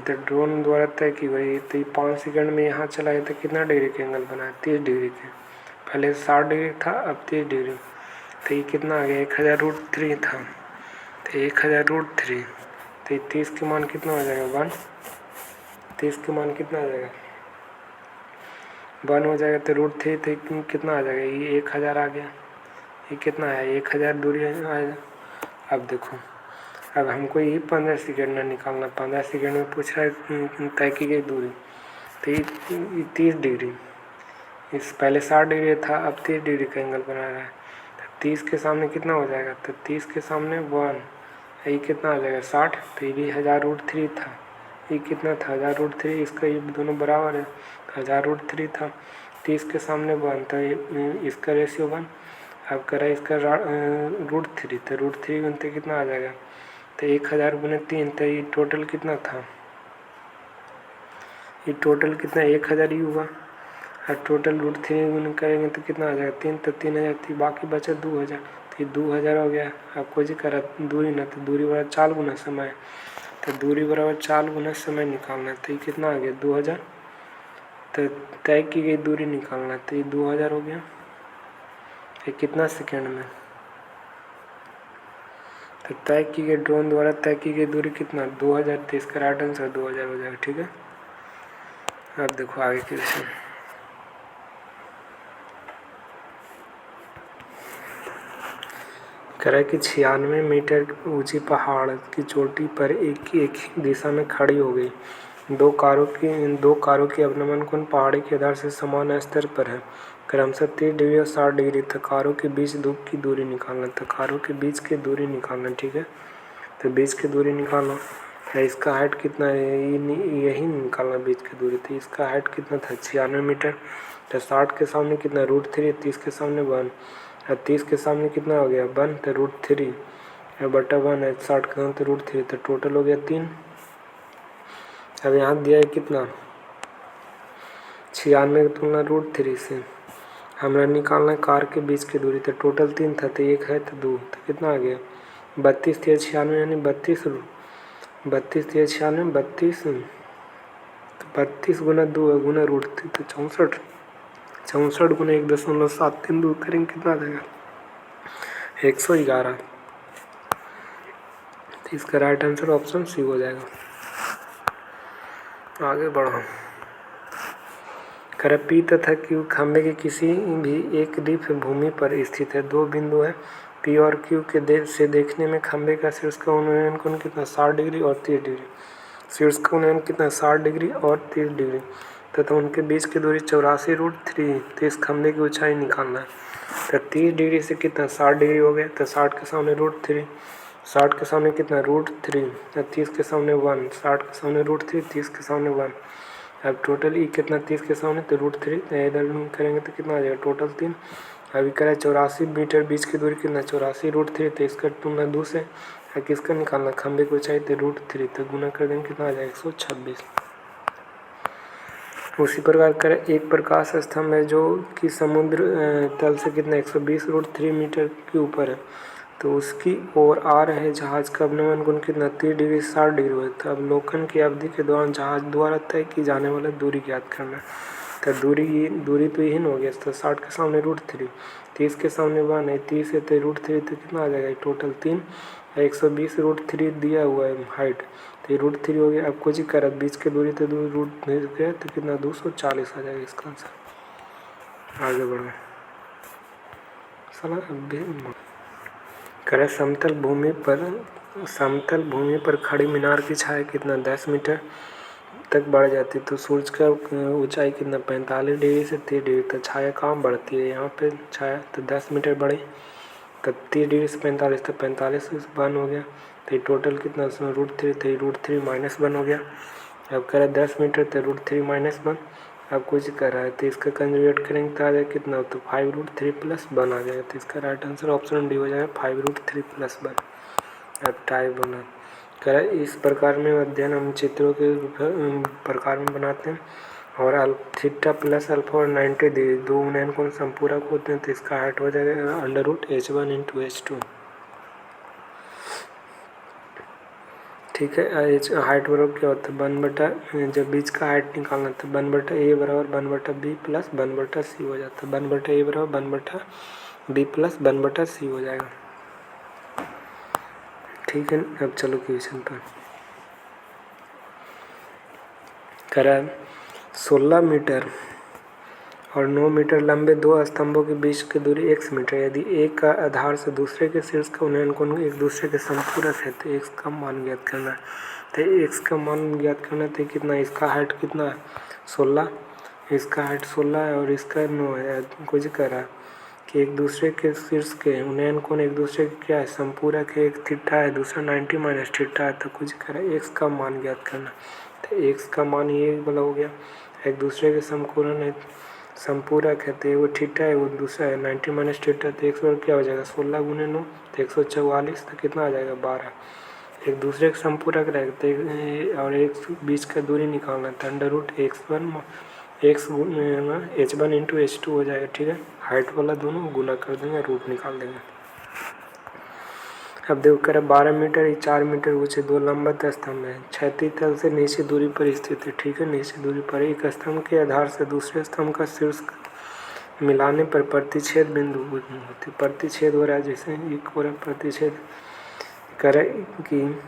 तो ड्रोन द्वारा तय की गई। तो ये 5 सेकंड में यहाँ चला गया तो कितना डिग्री के एंगल बना 30 डिग्री के, पहले 60 डिग्री था अब 30 डिग्री, तो ये कितना आ गया 1000√3 था, तो 1000√3, तो 30 के मान कितना हो जाएगा 1, 30 के मान कितना आ जाएगा 1 हो जाएगा, तो √3 तो कितना आ जाएगा ये 1000 आ गया, ये कितना आया 1000 दूरी आएगा। अब देखो अब हमको यही 15 सेकंड में निकालना, 15 सेकंड में पूछ रहा है तय की गई दूरी, तो ये 30 डिग्री, इस पहले 60 डिग्री था अब 30 डिग्री का एंगल बना रहा है, तो 30 के सामने कितना हो जाएगा, तो 30 के सामने 1, ये कितना आ जाएगा 60, तो ये भी 1000√3 था, ये कितना था 1000√3, इसका ये दोनों बराबर है, 1000√3 था, 30 के सामने 1, तो इसका रेशियो 1। अब करा इसका √3, तो √3 गुनते कितना आ जाएगा, तो 1000 गुने 3, तो ये टोटल कितना था, ये टोटल कितना 1000 ही हुआ, और टोटल √3 गुने करेंगे तो कितना आ जाएगा 3, तो 3000 थी, बाकी बचा 2000, तो ये 2000 हो गया। अब कोई करा दूरी ना, तो दूरी बराबर 4 गुना समय, तो दूरी बराबर 4 गुना समय निकालना है, तो ये कितना आ गया 2000, तो तय की गई दूरी निकालना, तो ये 2000 हो गया। ये कितना सेकेंड में, तो तय की गई ड्रोन द्वारा तय की गई दूरी कितना 2000, तो इसका राइट आंसर 2000 हो जाएगा। ठीक है, अब देखो आगे क्वेश्चन। कह रहा है कि 96 मीटर ऊंची पहाड़ की चोटी पर एक ही दिशा में खड़ी हो गई दो कारों की अवनमन कोण पहाड़ी के आधार से समान स्तर पर है, क्रमशः 30 डिग्री और 60 डिग्री तक। कारों के बीच की दूरी निकालना, तो कारों के बीच की दूरी निकालना। ठीक है, तो बीच की दूरी निकालना है। इसका हाइट कितना है, यही निकालना बीच की दूरी। तो इसका हाइट कितना था 96 मीटर, तो 60 के सामने कितना √3, 30 के सामने 1, और 30 के सामने कितना हो गया 1, तो √3 बटा 1 है, 60 के सामने तो √3, तो टोटल हो गया 3। अब यहाँ दिया है कितना 96 की तुलना √3 से हमें निकालना है कार के बीच की दूरी। तो टोटल 3 था, तो 1 है तो 2, तो कितना आ गया 32 × 96 यानी 32 × 96 32, तो 32 गुना 2 गुना √3, तो 64 गुना 1.732 दूर करेंगे कितना आ जाएगा 111। तो इसका राइट आंसर ऑप्शन सी हो जाएगा। आगे बढ़ो। कर पी तथा क्यू खंभे के किसी भी एक द्वीप भूमि पर स्थित है। दो बिंदु है पी और क्यू के से देखने में खंभे का शीर्ष का उन्नयन कोण कितना 60 डिग्री और 30 डिग्री। शीर्ष का उन्नयन कितना 60 डिग्री और 30 डिग्री तथा उनके बीच की दूरी 84√3। तो इस खंभे की ऊंचाई निकालना है। तो 30 डिग्री से कितना 60 डिग्री हो गया, तो 60 के सामने √3, 60 के सामने कितना √3, 30 के सामने 1, 60 के सामने √3, 30 के सामने 1। अब टोटल ई कितना 30 के सामने तो √3, इधर करेंगे तो कितना आ जाएगा टोटल 3। अभी करें 84 मीटर बीच की दूरी कितना 84 √3, तो इसका तुलना 2 से किसका निकालना खंभे को चाहिए तो √3, तो गुना कर देंगे कितना आ जाएगा 126। उसी प्रकार करें एक प्रकाश स्तंभ है जो कि समुद्र तल से कितना 120√3 मीटर के ऊपर है, तो उसकी ओर आ रहे जहाज का अवनमन कोण कितना 30 डिग्री 60 डिग्री हुआ। तो अवलोकन की अवधि के दौरान जहाज द्वारा तय की जाने वाला दूरी ज्ञात करना। तो दूरी तो यही हो गया, तो 60 के सामने √3, 30 के सामने 1 है, 30 है तो √3, तो कितना आ जाएगा टोटल 3, 120√3 दिया हुआ है हाइट, तो √3 हो गया। अब कुछ कर बीच की दूरी तो √3 गया, तो कितना 240 आ जाएगा इसका आंसर। आगे बढ़ो। करे समतल भूमि पर खड़ी मीनार की छाया कितना 10 मीटर तक बढ़ जाती है, तो सूरज का ऊंचाई कितना 45 डिग्री से 30 डिग्री, तो छाया कहाँ बढ़ती है यहाँ पे छाया, तो 10 मीटर बढ़ी, तो 30 डिग्री से 45, तो 45 से 1 हो गया, तो टोटल कितना √3, तो √3 - 1 हो गया। अब कह रहा है 10 मीटर तो √3 - 1, अब कुछ कर रहा है तो इसका कंजुगेट करेंगे तो आ जाएगा कितना, तो 5√3 + 1 आ जाएगा। तो इसका राइट आंसर ऑप्शन डी हो जाएगा 5√3 + 1। अब टाइप बना कह रहा है इस प्रकार में अध्ययन हम चित्रों के प्रकार में बनाते हैं और थीटा + अल्फा और 90 दो उन्नयन कोण संपूरक होते हैं, तो इसका हाइट हो जाएगा √h1 × h2। ठीक है, हाइट बराबर क्या होता है 1/, जब बीच का हाइट निकालना तो 1/a बराबर 1/b + 1/c हो जाता है। 1/a बराबर 1/b + 1/c हो जाएगा। ठीक है, अब चलो क्वेश्चन पर। करा 16 मीटर और 9 मीटर लंबे दो स्तंभों के बीच की दूरी x मीटर। यदि एक का आधार से दूसरे के शीर्ष का उन्नयन कोण एक दूसरे के संपूरक है तो x का मान ज्ञात करना है। तो x का मान ज्ञात करना तो कितना, इसका हाइट कितना है 16, इसका हाइट 16 है और इसका 9 है। कुछ कह रहा है कि एक दूसरे के शीर्ष के उन्नयन कोण एक दूसरे के क्या है संपूरक है, एक थीटा है दूसरा 90 - थीटा है। तो कुछ कह रहा है x का मान ज्ञात करना, तो x का मान ये वाला हो गया, एक दूसरे के समकोण है संपूरक है, तो वो थीटा है वो दूसरा है 90 - थीटा, तो x बराबर क्या हो जाएगा 16 × 9 तो 144, तो कितना आ जाएगा 12। एक दूसरे के संपूरक रहेगा तो और एक बीच का दूरी निकालना था √h1 × h2 हो जाएगा। ठीक है, हाइट वाला दोनों गुना कर देंगे रूट निकाल देंगे। अब देखो कह रहा 12 मीटर या 4 मीटर ऊंचे दो लंबवत स्तंभ है, क्षैतिज तल से नीचे दूरी पर स्थित है। ठीक है, नीचे दूरी पर एक स्तंभ के आधार से दूसरे स्तंभ का शीर्ष मिलाने पर प्रतिच्छेद बिंदु होती, प्रतिच्छेद हो रहा है, जैसे एक हो रहा प्रतिच्छेद करे कि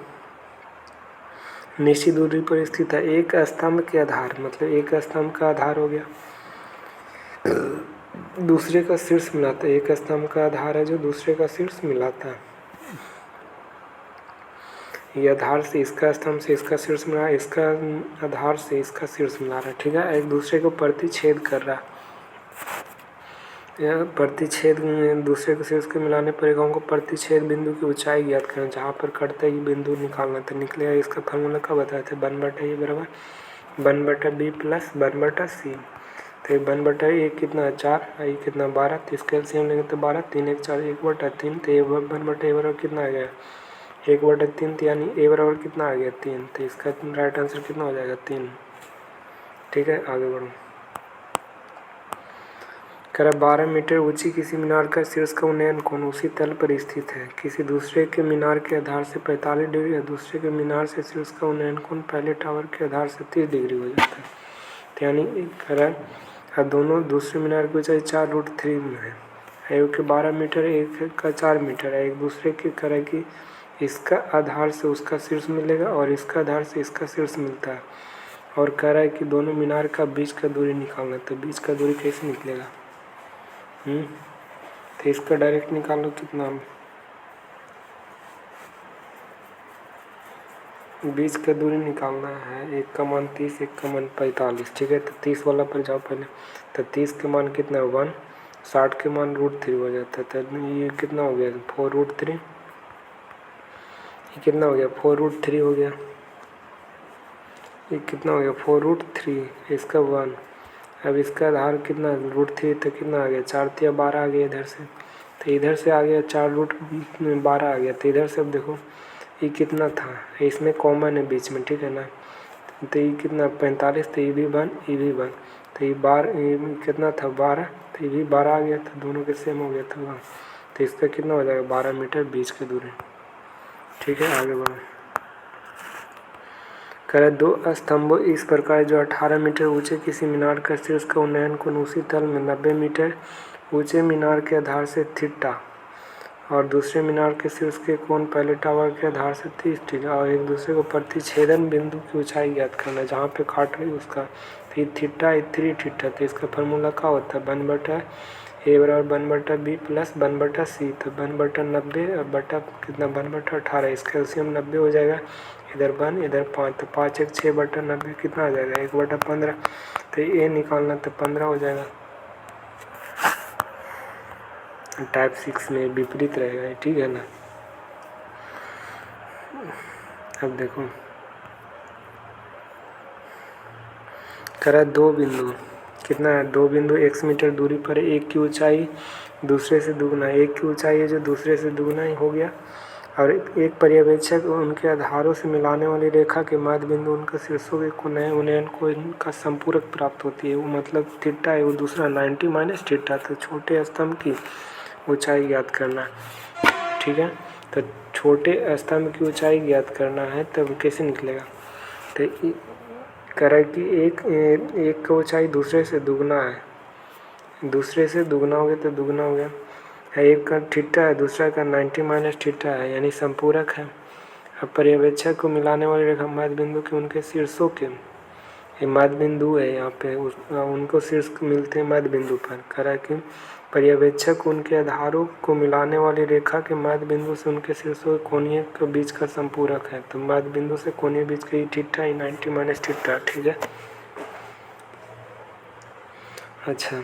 निश्चित दूरी पर स्थित है। एक स्तंभ के आधार मतलब एक स्तंभ का आधार हो गया, दूसरे का शीर्ष मिलाता है। एक स्तंभ का आधार है जो दूसरे का शीर्ष मिलाता है। ये आधार से इसका स्तंभ से इसका शीर्ष मिला, इसका आधार से इसका शीर्ष मिला रहा है। ठीक है, एक दूसरे को प्रतिच्छेद कर रहा है। यह प्रतिच्छेद दूसरे के शीर्ष के मिलाने पर रेखाओं को प्रतिच्छेद बिंदु की ऊंचाई ज्ञात करना, जहाँ पर कटता है ये बिंदु निकालना। तो निकलेगा, इसका फार्मूला कब बताए थे, 1/a बराबर 1/b प्लस 1/c। तो 1/a कितना 4, ये कितना 12, तो इसका एलसीएम लेंगे तो 12, 3 1 4 1/3। तो 1/a बराबर कितना आ गया 1/3, तो यानी a बराबर कितना आ गया 3। तो इसका राइट आंसर कितना हो जाएगा 3। ठीक है, आगे बढ़ो। कह रहा 12 मीटर ऊंची किसी मीनार का शीर्ष का उन्नयन कोण उसी तल पर स्थित है। किसी दूसरे के मीनार के आधार से 45 डिग्री है, दूसरे के मीनार से शीर्ष का उन्नयन कोण पहले टावर के आधार से 30 डिग्री हो जाता है। तो यानी कह रहा है दोनों दूसरे मीनार की ऊंचाई 4√3 में है, एक के 12 मीटर एक का 4 मीटर है। एक दूसरे की कह रहा है कि इसका आधार से उसका शीर्ष मिलेगा और इसका आधार से इसका शीर्ष मिलता है, और कह रहा है कि दोनों मीनार का बीच का दूरी निकालना। तो बीच का दूरी कैसे निकलेगा, तो इसका डायरेक्ट निकालो कितना, बीच का दूरी निकालना है। एक का मान 30, एक का मान 45। ठीक है, तो 30 वाला पर जाओ पहले। तो 30 के मान कितना 1, 60 के मान √3 हो जाता है। तो ये कितना हो गया 4√3, ये कितना हो गया 4√3 हो गया। ये कितना हो गया 4√3, इसका 1। अब इसका आधार कितना √3, तो कितना आ गया 4 या 12 आ गया इधर से। तो इधर से आ गया 4√12 आ गया। तो इधर से अब देखो ये कितना था, इसमें कॉमन है बीच में। ठीक है ना, तो ये कितना 45, तो ये भी 1 ये भी 1। तो ये 12 ये कितना था 12, तो ये भी 12 आ गया। तो दोनों के सेम हो गया था 1। तो इसका कितना हो जाएगा 12 मीटर बीच की दूरी। ठीक है, आगे बढ़ो। कह दो स्तंभ इस प्रकार जो 18 मीटर ऊंचे किसी मीनार का शीर्ष का उन्नयन कोण उसी तल में 90 मीटर ऊंचे मीनार के आधार से थीटा और दूसरे मीनार के शीर्ष के कोण पहले टावर के आधार से 30 डिग्री और एक दूसरे को प्रतिच्छेदन बिंदु की ऊंचाई ज्ञात करना, जहाँ पे काट रही उसका। तो थीटा 3 थीटा। तो इसका फार्मूला क्या होता है 1/a बराबर 1/b प्लस 1/c। तो 1/90 और बटा कितना 1/18, इसका एलसीएम 90 हो जाएगा। इधर 1 इधर 5, तो 5 1 6/90 कितना आ जाएगा 1/15। तो ये निकालना तो 15 हो जाएगा। टाइप 6 में विपरीत रहेगा, ठीक है ना। अब देखो करा दो बिंदु कितना है, 2 बिंदु x मीटर दूरी पर एक की ऊंचाई दूसरे से दुगना, एक की ऊंचाई है जो दूसरे से दुगना ही हो गया, और एक पर्यवेक्षक उनके आधारों से मिलाने वाली रेखा के मध्य बिंदु उनका शीर्षों के उन्नयन को इनका संपूरक प्राप्त होती है। वो मतलब थीटा है, वो दूसरा 90 माइनस थीटा। तो छोटे स्तंभ की ऊंचाई ज्ञात करना, ठीक है। तो छोटे स्तंभ की ऊंचाई ज्ञात करना है, तब कैसे निकलेगा। तो करें कि एक का ऊंचाई दूसरे से दुगना है, दूसरे से दुगना हो गया तो दुगना हो गया। एक का थीटा है, दूसरा का 90 माइनस थीटा है, यानी संपूरक है। अब पर्यवेक्षक को मिलाने वाली रेखा मध्य बिंदु के उनके शीर्षों के, ये मध्य बिंदु है यहाँ पे, उनको शीर्ष मिलते हैं मध्य बिंदु पर। करा कि पर्यवेक्षक उनके आधारों को मिलाने वाली रेखा के मध्य बिंदु से उनके शीर्षों के कोणीय के बीच का संपूरक है। तो मध्य बिंदु से कोणीय बीच का थीटा ही 90 माइनस थीटा, ठीक है। अच्छा,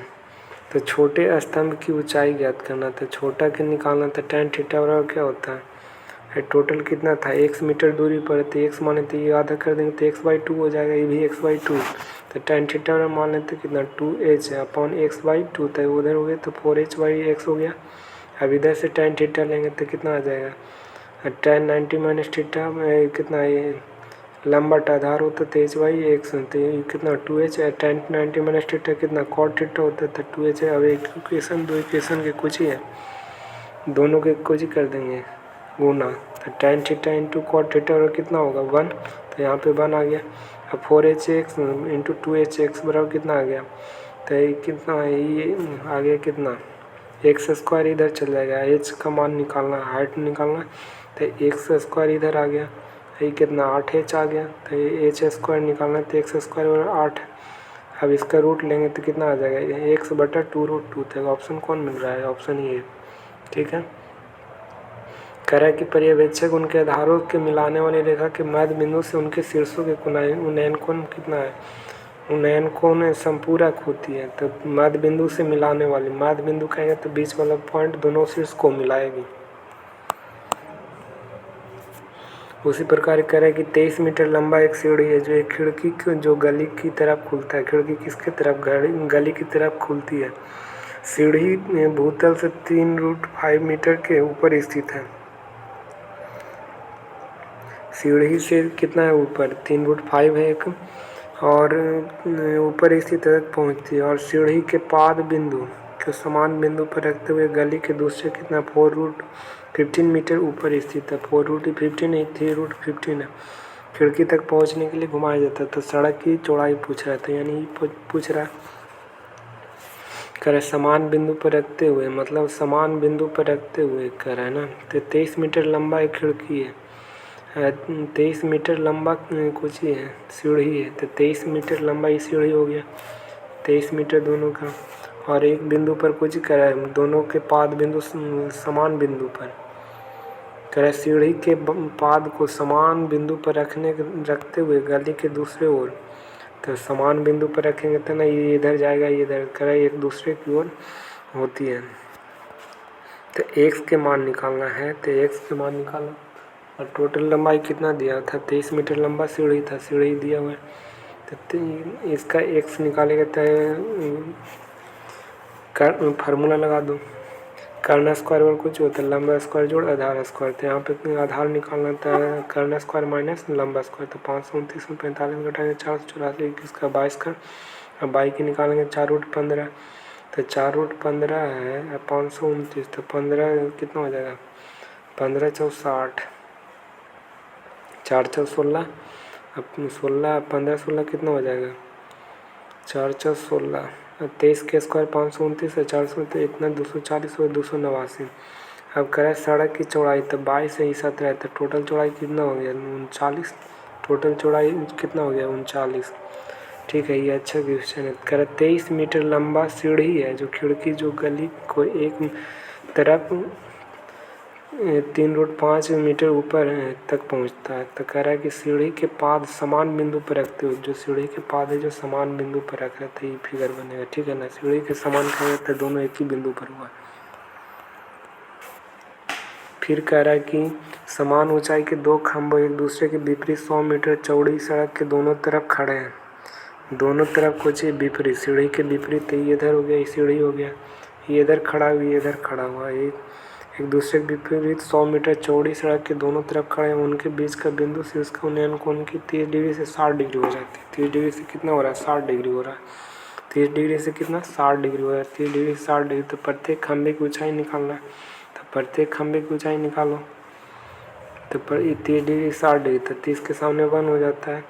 तो छोटे स्तंभ की ऊंचाई ज्ञात करना, तो छोटा के निकालना, तो tan थीटा बराबर क्या होता है, टोटल कितना था x मीटर दूरी पर, तो x माने तो ये आधा कर देंगे तो x/2 हो जाएगा, ये भी x/2। तो tan थीटा बराबर मान लेते कितना 2h अपॉन x/2, तो उधर हो गया तो 4h/x हो गया। अब इधर से tan थीटा लेंगे तो कितना आ जाएगा, tan 90 माइनस थीटा कितना, ये लंबा आधार होता है तो h/x, तो ये कितना 2h है। tan 90 माइनस थीटा कितना cot थीटा होता है तो 2h है। अब एक इक्वेशन दो इक्वेशन के कुछ ही है, दोनों के कुछ ही कर देंगे, गुना, तो tan theta into cot theta और कितना होगा 1, तो यहाँ पे 1 आ गया। अब 4hx इंटू 2hx बराबर कितना आ गया, तो ये कितना है, ये आ गया कितना, एक्स स्क्वायर इधर चल जाएगा, h का मान निकालना, हाइट निकालना, तो एक्स स्क्वायर इधर आ गया, ये कितना 8h आ गया, तो ये h स्क्वायर निकालना, तो एक्स स्क्वायर और 8। अब इसका रूट लेंगे तो कितना आ जाएगा, x/2√2, तो ऑप्शन कौन मिल रहा है, ऑप्शन ये। ठीक है, कह रहा है कि पर्यवेक्षक उनके आधारों के मिलाने वाली रेखा के मध्य बिंदु से उनके शीर्षों के उन्नयन कोण कितना है, उन्नयन कोण संपूरक होती है। तो मध्य बिंदु से मिलाने वाली, मध्य बिंदु कहेंगे तो बीच वाला पॉइंट दोनों शीर्ष को मिलाएगी। उसी प्रकार कह रहा है कि 23 मीटर लंबा एक सीढ़ी है जो एक खिड़की जो गली की तरफ खुलता है। खिड़की किसके तरफ, गली की तरफ खुलती है। सीढ़ी भूतल से 3√5 मीटर के ऊपर स्थित है। सीढ़ी से कितना है ऊपर, 3√5 है एक, और ऊपर स्थित तक पहुँचती है। और सीढ़ी के पाद बिंदु के समान बिंदु पर रखते हुए गली के दूसरे कितना 4√15 मीटर ऊपर स्थित है। 4√15 नहीं, 3√15 है। खिड़की तक पहुंचने के लिए घुमाया जाता है। तो सड़क की चौड़ाई पूछ रहा था, यानी पूछ रहा करे समान बिंदु पर रखते हुए, मतलब समान बिंदु पर रखते हुए कह रहा है ना। तो 23 मीटर लंबा एक खिड़की है, 23 मीटर लंबा कुछ ही है, सीढ़ी है। तो 23 मीटर लंबा ही सीढ़ी हो गया, 23 मीटर दोनों का। और एक बिंदु पर कुछ करा है, दोनों के पाद बिंदु समान बिंदु पर करा। सीढ़ी के पाद को समान बिंदु पर रखते हुए गली के दूसरे ओर, तो समान बिंदु पर रखेंगे तो ना ये इधर जाएगा, ये इधर करा, एक दूसरे की ओर होती है। तो x के मान निकालना है, तो x के मान निकालो। और टोटल लंबाई कितना दिया था, 23 मीटर लंबा सीढ़ी था, सीढ़ी दिया हुआ है। तो इसका x निकालेगा तो फार्मूला लगा दो, कर्ण स्क्वायर और कुछ होता है लंबा स्क्वायर जोड़ आधार स्क्वायर। तो यहाँ पे आधार निकालना था कर्ण स्क्वायर माइनस लंबा स्क्वायर। तो 529 में 45 घटाएंगे 484, 21 का 22 का, अब 22 की निकालेंगे 4√15। तो 4√15 है 529, तो 15 कितना हो जाएगा, 15 × 60, 4 × 16, अब 16, 15 16 कितना हो जाएगा, 4 × 16, 23 के स्क्वायर 529 है, 400 तो इतना 240 और 289। अब करें सड़क की चौड़ाई, तो 22 है 17 है, तो टोटल चौड़ाई कितना हो गया 39, टोटल चौड़ाई कितना हो गया 39। ठीक है, ये अच्छा क्वेश्चन है। करें 23 मीटर लंबा सीढ़ी है जो खिड़की जो गली को एक तरफ 3.5 मीटर ऊपर तक पहुंचता है। तो कह रहा है कि सीढ़ी के पाद समान बिंदु पर रखते हुए, जो सीढ़ी के पाद है जो समान बिंदु पर रख रहे थे, ये फिगर बनेगा। ठीक है ना, सीढ़ी के समान कह रहे थे, दोनों एक ही बिंदु पर हुआ। फिर कह रहा है कि समान ऊंचाई के दो खंभे एक दूसरे के विपरीत 100 मीटर चौड़ी सड़क के दोनों तरफ खड़े हैं। दोनों तरफ कुछ विपरीत, सीढ़ी के विपरीत, ये इधर हो गया, ये सीढ़ी हो गया, ये इधर खड़ा हुआ, ये इधर खड़ा हुआ, एक दूसरे के विपरीत 100 मीटर चौड़ी सड़क के दोनों तरफ खड़े हैं। उनके बीच का बिंदु से उसका उन्नयन कोण की 30 डिग्री से 60 डिग्री हो जाती है। 30 डिग्री से कितना हो रहा है, 60 डिग्री हो रहा है। 30 डिग्री से कितना, 60 डिग्री हो रहा है। 30 डिग्री से 60 डिग्री, तो प्रत्येक खंभे की ऊंचाई निकालना है। तो प्रत्येक खंभे की ऊंचाई निकालो, तो 30 डिग्री 60 डिग्री, तो 30 के सामने 1 हो जाता है,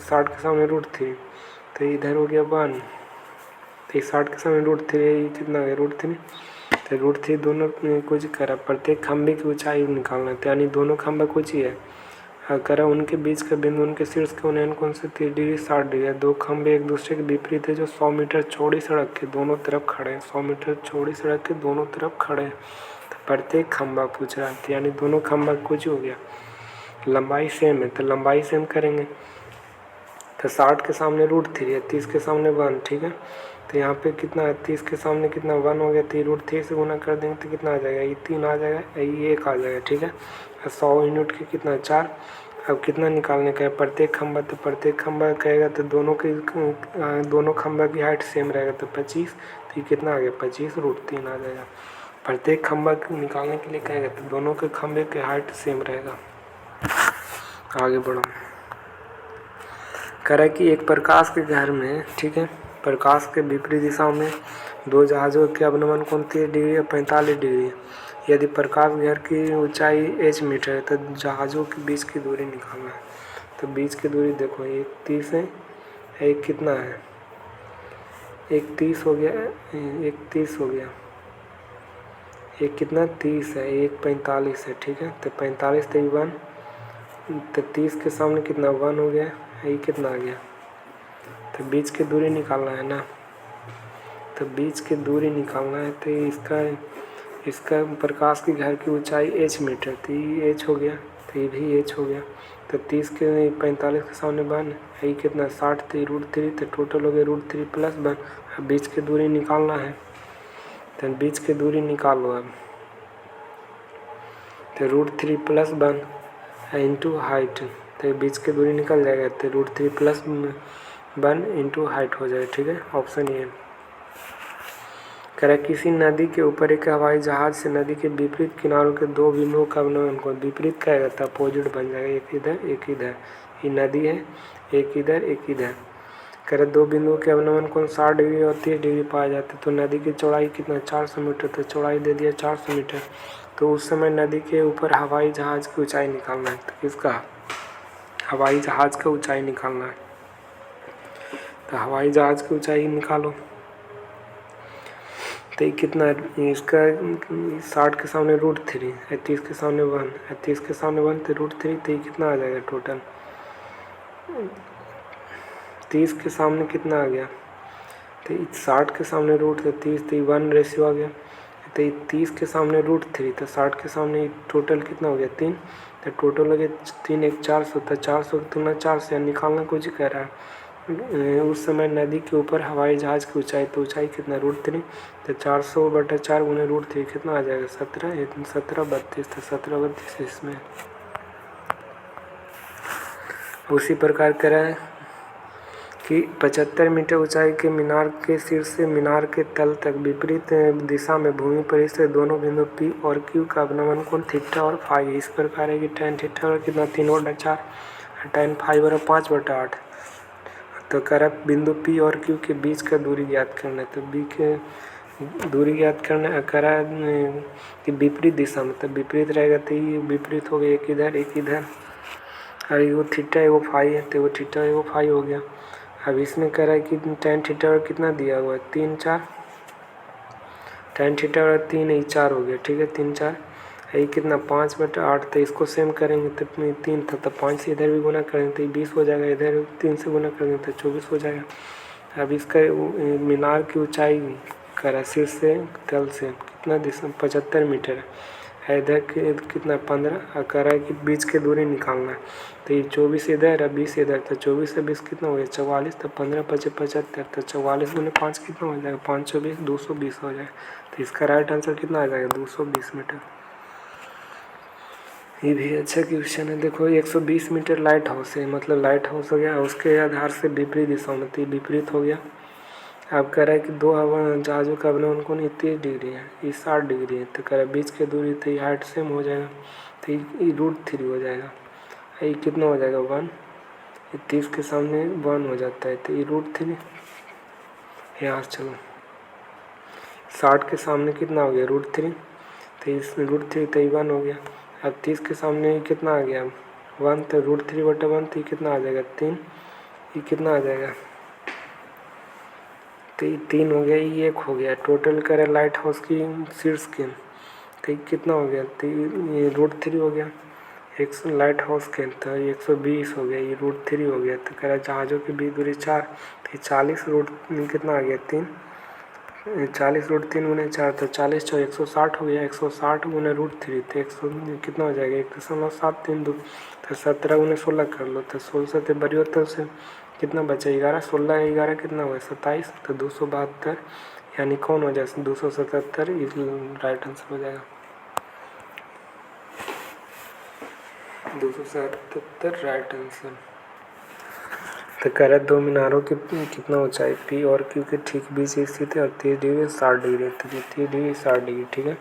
60 के सामने √3, तो इधर हो गया 1, तो 60 के सामने √3, कितना हो गया √3, तो √3 दोनों कुछ करा। प्रत्येक खंभे की ऊंचाई निकालना है, यानी दोनों खंभा कुछ ही है। करा उनके बीच का बिंदु उनके शीर्ष के उन्नयन कोण से 30 डिग्री 60 डिग्री है। दो खंभे एक दूसरे के विपरीत है जो 100 मीटर चौड़ी सड़क के दोनों तरफ खड़े हैं। 100 मीटर चौड़ी सड़क के दोनों तरफ खड़े हैं। तो प्रत्येक खंभा पूछ रहा है, यानी दोनों खंभा कुछ हो गया। लंबाई सेम है, तो लंबाई सेम करेंगे। तो 60 के सामने √3 है, 30 के सामने 1, ठीक है। तो यहाँ पे कितना है, 30 के सामने कितना 1 हो गया, तो √3 से गुना कर देंगे तो कितना आ जाएगा, ये 3 आ जाएगा, ये 1 आ जाएगा। ठीक है, 100 यूनिट के कितना 4। अब कितना निकालने का है, प्रत्येक खंभा, तो प्रत्येक खंभा कहेगा तो दोनों खंभा की हाइट सेम रहेगा, तो 25, तो ये कितना आ गया 25 √3 आ जाएगा। प्रत्येक खंभा निकालने के लिए कहेगा तो दोनों के खंभे की हाइट सेम रहेगा। आगे बढ़ो, कह रहा है कि एक प्रकाश के घर में, ठीक है, प्रकाश के विपरीत दिशाओं में दो जहाज़ों के अवनमन कोण 30 डिग्री और 45 डिग्री है। यदि प्रकाश घर की ऊंचाई h मीटर है तो जहाज़ों के बीच की दूरी निकालना है। तो बीच की दूरी देखो, एक 30 है, एक कितना है, एक 30 हो गया, एक 30 हो गया, एक कितना 30 है, एक 45 है, ठीक है। तो 45 तो 1, तो 30 के सामने कितना 1 हो गया, ये कितना आ गया। तो बीच की दूरी निकालना है ना, तो बीच की दूरी निकालना है तो इसका प्रकाश की घर की ऊंचाई h मीटर, तो ये h हो गया, तो ये भी h हो गया। तो 30 के 45 के सामने 1, ये कितना 60, तो √3, तो टोटल हो गया √3 + 1। अब बीच की दूरी निकालना है, तो बीच की दूरी निकालो अब। तो √3 + 1 इंटू हाइट, तो बीच की दूरी निकल जाएगा, तो √3 + 1 इंटू हाइट हो जाएगा, ठीक है। ऑप्शन ये कह रहा है किसी नदी के ऊपर एक हवाई जहाज से नदी के विपरीत किनारों के दो बिंदुओं का अवनमन को विपरीत क्या रहता है, अपोजिट बन जाएगा, एक इधर एक इधर। ये नदी है, एक इधर एक इधर। कह रहे दो बिंदुओं के अवनमन कोण 60 डिग्री और 30 डिग्री पाया जाता है। तो नदी की चौड़ाई कितना 400 मीटर, तो चौड़ाई दे दिया 400 मीटर। तो उस समय नदी के ऊपर हवाई जहाज की ऊंचाई निकालना है। तो किसका, हवाई जहाज का ऊंचाई निकालना है। तो हवाई जहाज की ऊंचाई निकालो, तो ये कितना है, इसका 60 के सामने √3, 30 के सामने 1, 30 के सामने 1 तो √3, तो ये कितना आ जाएगा टोटल, 30 के सामने कितना आ गया, तो 60 के सामने √30, तो 1 रेशियो आ गया। तो 30 के सामने √3, तो 60 के सामने टोटल कितना हो गया 3, तो टोटल हो गया 3 1 400, तो 400 की तुलना 4 से निकालना कुछ कह रहा है। उस समय नदी के ऊपर हवाई जहाज की ऊंचाई, तो ऊंचाई कितना √3, तो 400/4 गुने √3 कितना आ जाएगा 17, 32, तो 17 इसमें। उसी प्रकार कह रहा है कि 75 मीटर ऊंचाई के मीनार के शीर्ष से मीनार के तल तक विपरीत दिशा में भूमि पर स्थित दोनों बिंदु P और Q का अवनमन कोण थीटा और फाई इस प्रकार है कि tan थीटा और कितना 3/4, tan फाई बराबर 5/8। तो कह रहा बिंदु P और Q के बीच का दूरी ज्ञात करना है। तो B के दूरी ज्ञात करना कह रहा है कि विपरीत दिशा में, तो विपरीत रहेगा तो ये विपरीत हो गया, एक इधर एक इधर, और वो थीटा है वो फाई है, तो वो थीटा है वो फाई हो गया। अब इसमें कह रहा है कि tan थीटा और कितना दिया हुआ है 3 4, tan थीटा और 3 है 4 हो गया, ठीक है 3 4, ये कितना 5/8। तो इसको सेम करेंगे तो 3 था, तो 5 से इधर भी गुना करेंगे तो 20 हो जाएगा, इधर 3 से गुना करेंगे तो 24 हो जाएगा। अब इसका मीनार की ऊंचाई करा शीर्ष से तल से कितना दिशा 75 मीटर है, इधर कितना 15, कह रहा है कि बीच की दूरी निकालना है। तो ये 24 इधर और 20 इधर, तो 24 से 20 कितना हो गया 44, तो 15 5 75, तो 44 गुने 5 कितना हो जाएगा 5 24 220 हो जाएगा। तो इसका राइट आंसर कितना आ जाएगा 220 मीटर। ये भी अच्छा क्वेश्चन है। देखो 120 मीटर लाइट हाउस है, मतलब लाइट हाउस हो गया, उसके आधार से विपरीत दिशा में, तो विपरीत हो गया। अब कह रहा है कि दो हवा जहाज़ों का अवनमन कोण 30 डिग्री है, ये 60 डिग्री है। तो कह रहा है बीच की दूरी, तो ये हाइट सेम हो जाएगा, तो ये √3 हो जाएगा। ये कितना हो जाएगा 1, 30 के सामने 1 हो जाता है, तो ये √3 यहाँ चलो 60 के सामने कितना हो गया √3, तो इस √3 तो 1 हो गया। अब 30 के सामने कितना आ गया 1, तो √3/1, तो ये कितना आ जाएगा 3, ये कितना आ जाएगा, तो ये 3 हो गया, ये 1 हो गया। टोटल करे लाइट हाउस की शीर्ष की, तो ये कितना हो गया, तो ये √3 हो गया। एक लाइट हाउस के तो 120 हो गया, ये √3 हो गया। तो कह रहा जहाज़ों की बीच दूरी 4, तो 40 कितना आ गया 3, 40 √3 गुने 4, तो 40 चौ 160 हो गया, 160 गुने √3, तो 100 कितना हो जाएगा 1.732, तो 17 गुने 16 कर लो, तो 16 से 72 से कितना बचा 11, 16 11 कितना हुआ 27, तो 272, यानी कौन हो जाए 277, राइट आंसर हो जाएगा 277 राइट आंसर। तो कह रहा दो मीनारों की कितना ऊंचाई P और Q के ठीक बीच स्थित है और 30 डिग्री 60 डिग्री, तो 30 डिग्री 60 डिग्री, ठीक है।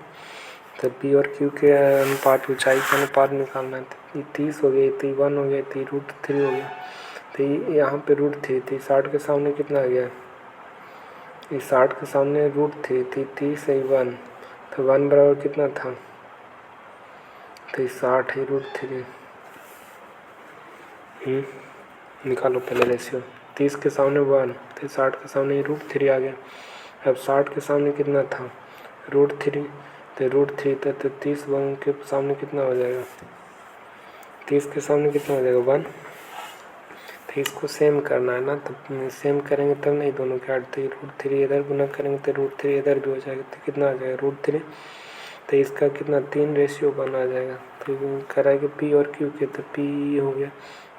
तो P और Q के अनुपात, ऊंचाई का अनुपात निकालना है। तो 30 हो गया, 1 हो गया, √3 हो गया, तो यहाँ पे √3 थी, 60 के सामने कितना आ गया, ये 60 के सामने √3 थी, 30 है 1, तो 1 बराबर कितना था तो ये 60 है √3। निकालो पहले रेशियो। 30 के सामने 1 तो 60 के सामने √3 आ गया। अब 60 के सामने कितना था √3, तो √3 था तो 30 1 के सामने कितना हो जाएगा, 30 के सामने कितना हो जाएगा 1। तो इसको सेम करना है ना, तो सेम करेंगे तब नहीं दोनों के 8, तो √3 इधर गुना करेंगे तो √3 इधर भी हो जाएगा, तो कितना आ जाएगा √3। तो इसका कितना 3:1 आ जाएगा। तो कराएंगे पी और क्यू के, तो पी हो गया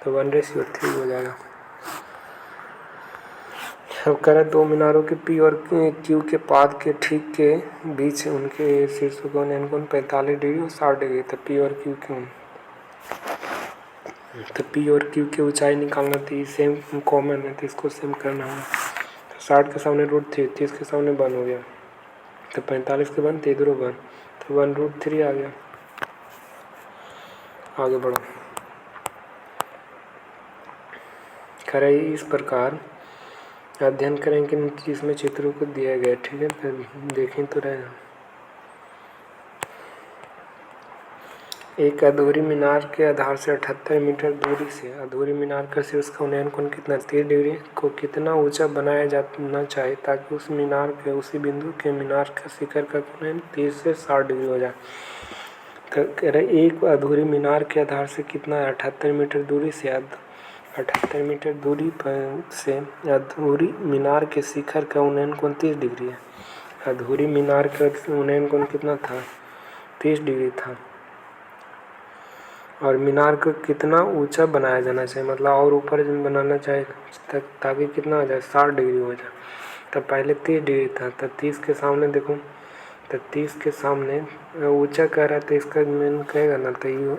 तो 1:3 हो जाएगा। अब करें दो मीनारों के पी और क्यू के पाद के ठीक के बीच उनके शीर्षों का कोण 45 डिग्री और 60 डिग्री। तो पी और क्यू तो पी और क्यू की ऊंचाई निकालना थी, सेम कॉमन है तो इसको सेम करना होगा। तो 60 के सामने √3, 30 के सामने 1 हो गया, तो 45 के 1 तो इधर 1, तो 1√3 आ गया। आगे बढ़ो। करें इस प्रकार अध्ययन करें कि जिसमें चित्रों को दिया गया, ठीक है, तो देखें तो रहे। एक अधूरी मीनार के आधार से 78 मीटर दूरी से अधूरी मीनार का शीर्ष का उन्नयन कोण कितना 30 डिग्री को कितना ऊंचा बनाया जाना चाहिए ताकि उस मीनार के उसी बिंदु के मीनार का शिखर का कोण 30 से 60 डिग्री हो जाए। तो कह रहे एक अधूरी मीनार के आधार से कितना 78 मीटर दूरी से 78 मीटर दूरी पर से अधूरी मीनार के शिखर का उन्नयन कोण 30 डिग्री है। अधूरी मीनार का उन्नयन कोण कितना था 30 डिग्री था, और मीनार को कितना ऊंचा बनाया जाना चाहिए, मतलब और ऊपर बनाना चाहिए ताकि कितना आ जाए 60 डिग्री हो जाए। तो पहले 30 डिग्री था, तो 30 के सामने देखो, तो 30 के सामने ऊंचा कह रहा है तो इसका मेन कहेगा ना, तो ये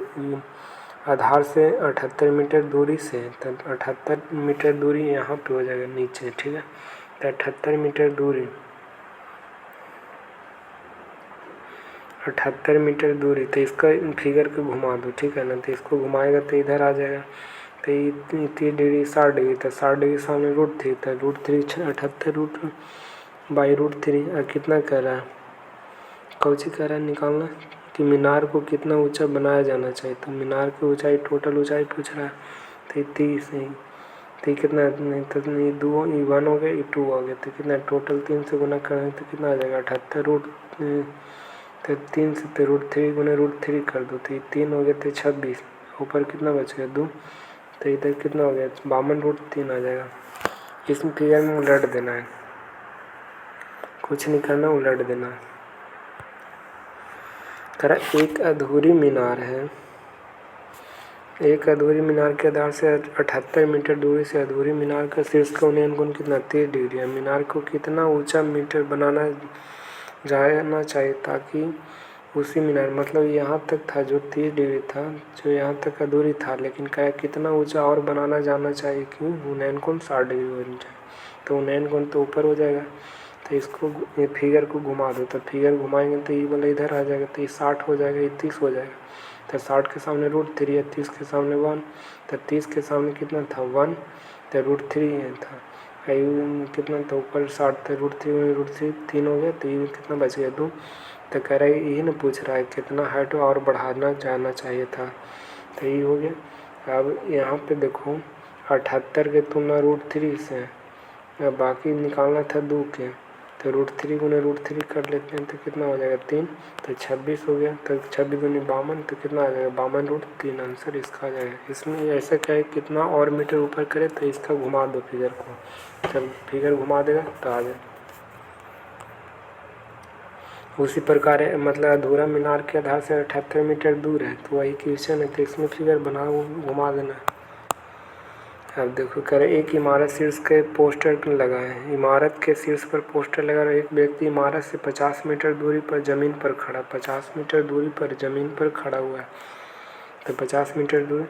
आधार से 78 मीटर दूरी से, तो 78 मीटर दूरी यहाँ पे हो जाएगा नीचे, ठीक है। तो 78 मीटर दूरी 78 मीटर दूरी, तो इसका फिगर को घुमा दो, ठीक है ना, तो इसको घुमाएगा तो इधर आ जाएगा। तो ये 30 डिग्री 60 डिग्री, तो 60 डिग्री सामने √3, तो √3 78/√3 कितना कर रहा है, कौची कर रहा है निकालना कि मीनार को कितना ऊंचा बनाया जाना चाहिए। तो मीनार की ऊंचाई टोटल ऊंचाई पूछ रहा है, तो 30 है, तो कितना तो 1 हो गया 2 हो गया, तो कितना टोटल 3 से गुना करेंगे तो कितना आ जाएगा 78 तो 3 से तो √3 गुना √3 कर दो, तो ये 3 हो गया तो 26, ऊपर कितना बच गया 2, तो इधर कितना हो गया 52√3 आ जाएगा। इसमें फिगर में उलट देना है, कुछ नहीं करना, उलट देना है। करा एक अधूरी मीनार है, एक अधूरी मीनार के आधार से 78 मीटर दूरी से अधूरी मीनार का शीर्ष का उन्नयन कोण कितना 30 डिग्री है। मीनार को कितना ऊंचा मीटर बनाना जाना चाहिए ताकि उसी मीनार, मतलब यहाँ तक था जो 30 डिग्री था, जो यहाँ तक अधूरी था, लेकिन क्या कितना ऊंचा और बनाना जाना चाहिए कि उन्नयन कोण 60 डिग्री होना चाहिए। तो उन्नयन कोण तो ऊपर हो जाएगा, तो इसको ये फिगर को घुमा दो, तो फिगर घुमाएंगे तो ये वाला इधर आ जाएगा, तो ये 60 हो जाएगा, ये 30 हो जाएगा। तो 60 के सामने √3 है, 30 के सामने 1, तो 30 के सामने कितना था 1, तो √3 था, कितना था ऊपर 60 था, √3 3 हो गया, तो ये कितना बच गया 2। तो कह रहा है यही ना पूछ रहा है कितना हाइट और बढ़ाना जाना चाहिए था, तो ये हो गया। अब यहाँ पे देखो 78 के तुलना √3 से, अब बाकी निकालना था 2 के, तो √3 गुना √3 कर लेते हैं तो कितना हो जाएगा 3, तो 26 हो गया, तो 26 दूनी 52, तो कितना आ जाएगा 52√3, आंसर इसका आ जाएगा। इसमें ऐसा क्या है कितना और मीटर ऊपर करे, तो इसका घुमा दो फिगर को, जब फिगर घुमा देगा तो आ जाए। उसी प्रकार है, मतलब अधूरा मीनार के आधार से 78 मीटर दूर है, तो वही क्वेश्चन है, तो इसमें फिगर बनाओ घुमा देना। अब देखो कह रहे एक इमारत शीर्ष के पोस्टर लगा है, इमारत के शीर्ष पर पोस्टर लगा रहा है, एक व्यक्ति इमारत से 50 मीटर दूरी पर जमीन पर खड़ा, 50 मीटर दूरी पर जमीन पर खड़ा हुआ है। तो 50 मीटर दूरी,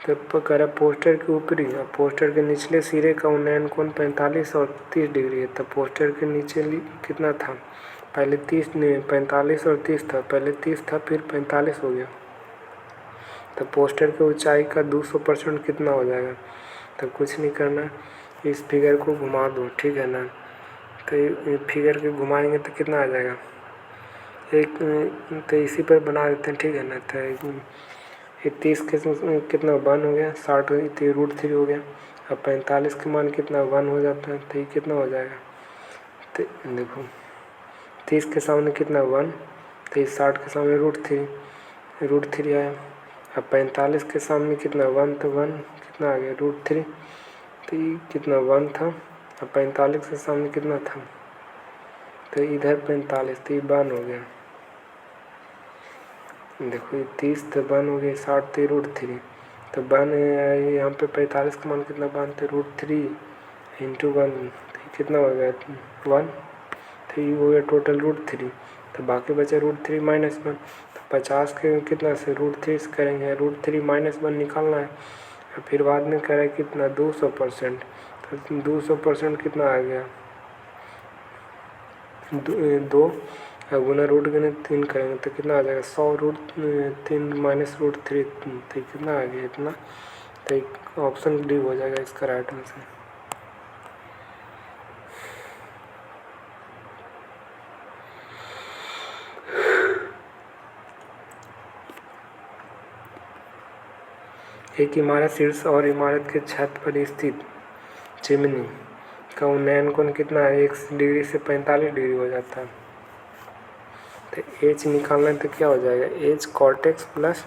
तो कह रहा पोस्टर के ऊपरी और पोस्टर के निचले सिरे का उन्नयन कोण 45 और 30 डिग्री है। तो पोस्टर के नीचे कितना था, पहले 30 नहीं 45 और 30 था, पहले 30 था फिर 45 हो गया। तो पोस्टर की ऊंचाई का 200% कितना हो जाएगा, तो कुछ नहीं करना, इस फिगर को घुमा दो, ठीक है ना। तो ये फिगर के घुमाएंगे तो कितना आ जाएगा, तो इसी पर बना देते हैं, ठीक है ना। तो ये 30 के कितना 1 हो गया, 60 तो √3 हो गया। अब 45 के मान कितना 1 हो जाता है, तो ये कितना हो जाएगा। तो देखो 30 के सामने कितना 1, तो ये 60 के सामने √3 आया। अब 45 के सामने कितना 1, तो 1 कितना आ गया √3, तो ये कितना 1 था। अब 45 के सामने कितना था, तो इधर 45, तो ये 1 हो गया। देखो ये 30 तो 1 हो गया, 60 तो √3, तो 1 यहाँ पे 45 का मान कितना 1, तो √3 × 1, तो ये कितना हो गया 1, तो ये हो गया टोटल √3। तो बाकी बचा √3 - 1, तो 50 के कितना से √3 से करेंगे, √3 - 1 निकालना है। फिर बाद में करें कितना 200%, तो 200% कितना आ गया 2 गुना √3 करेंगे तो कितना आ जाएगा 100√3 - √3, तो कितना आ गया इतना। तो ऑप्शन डी हो जाएगा इसका राइट आंसर। एक इमारत शीर्ष और इमारत के छत पर स्थित चिमनी का उन्नयन कोण कितना है, 1 डिग्री से 45 डिग्री हो जाता है। तो एच निकालना है तो क्या हो जाएगा, H cot x plus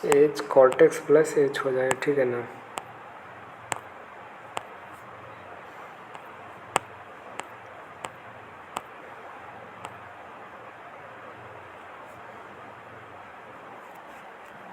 H cot x plus H हो जाएगा, ठीक है ना।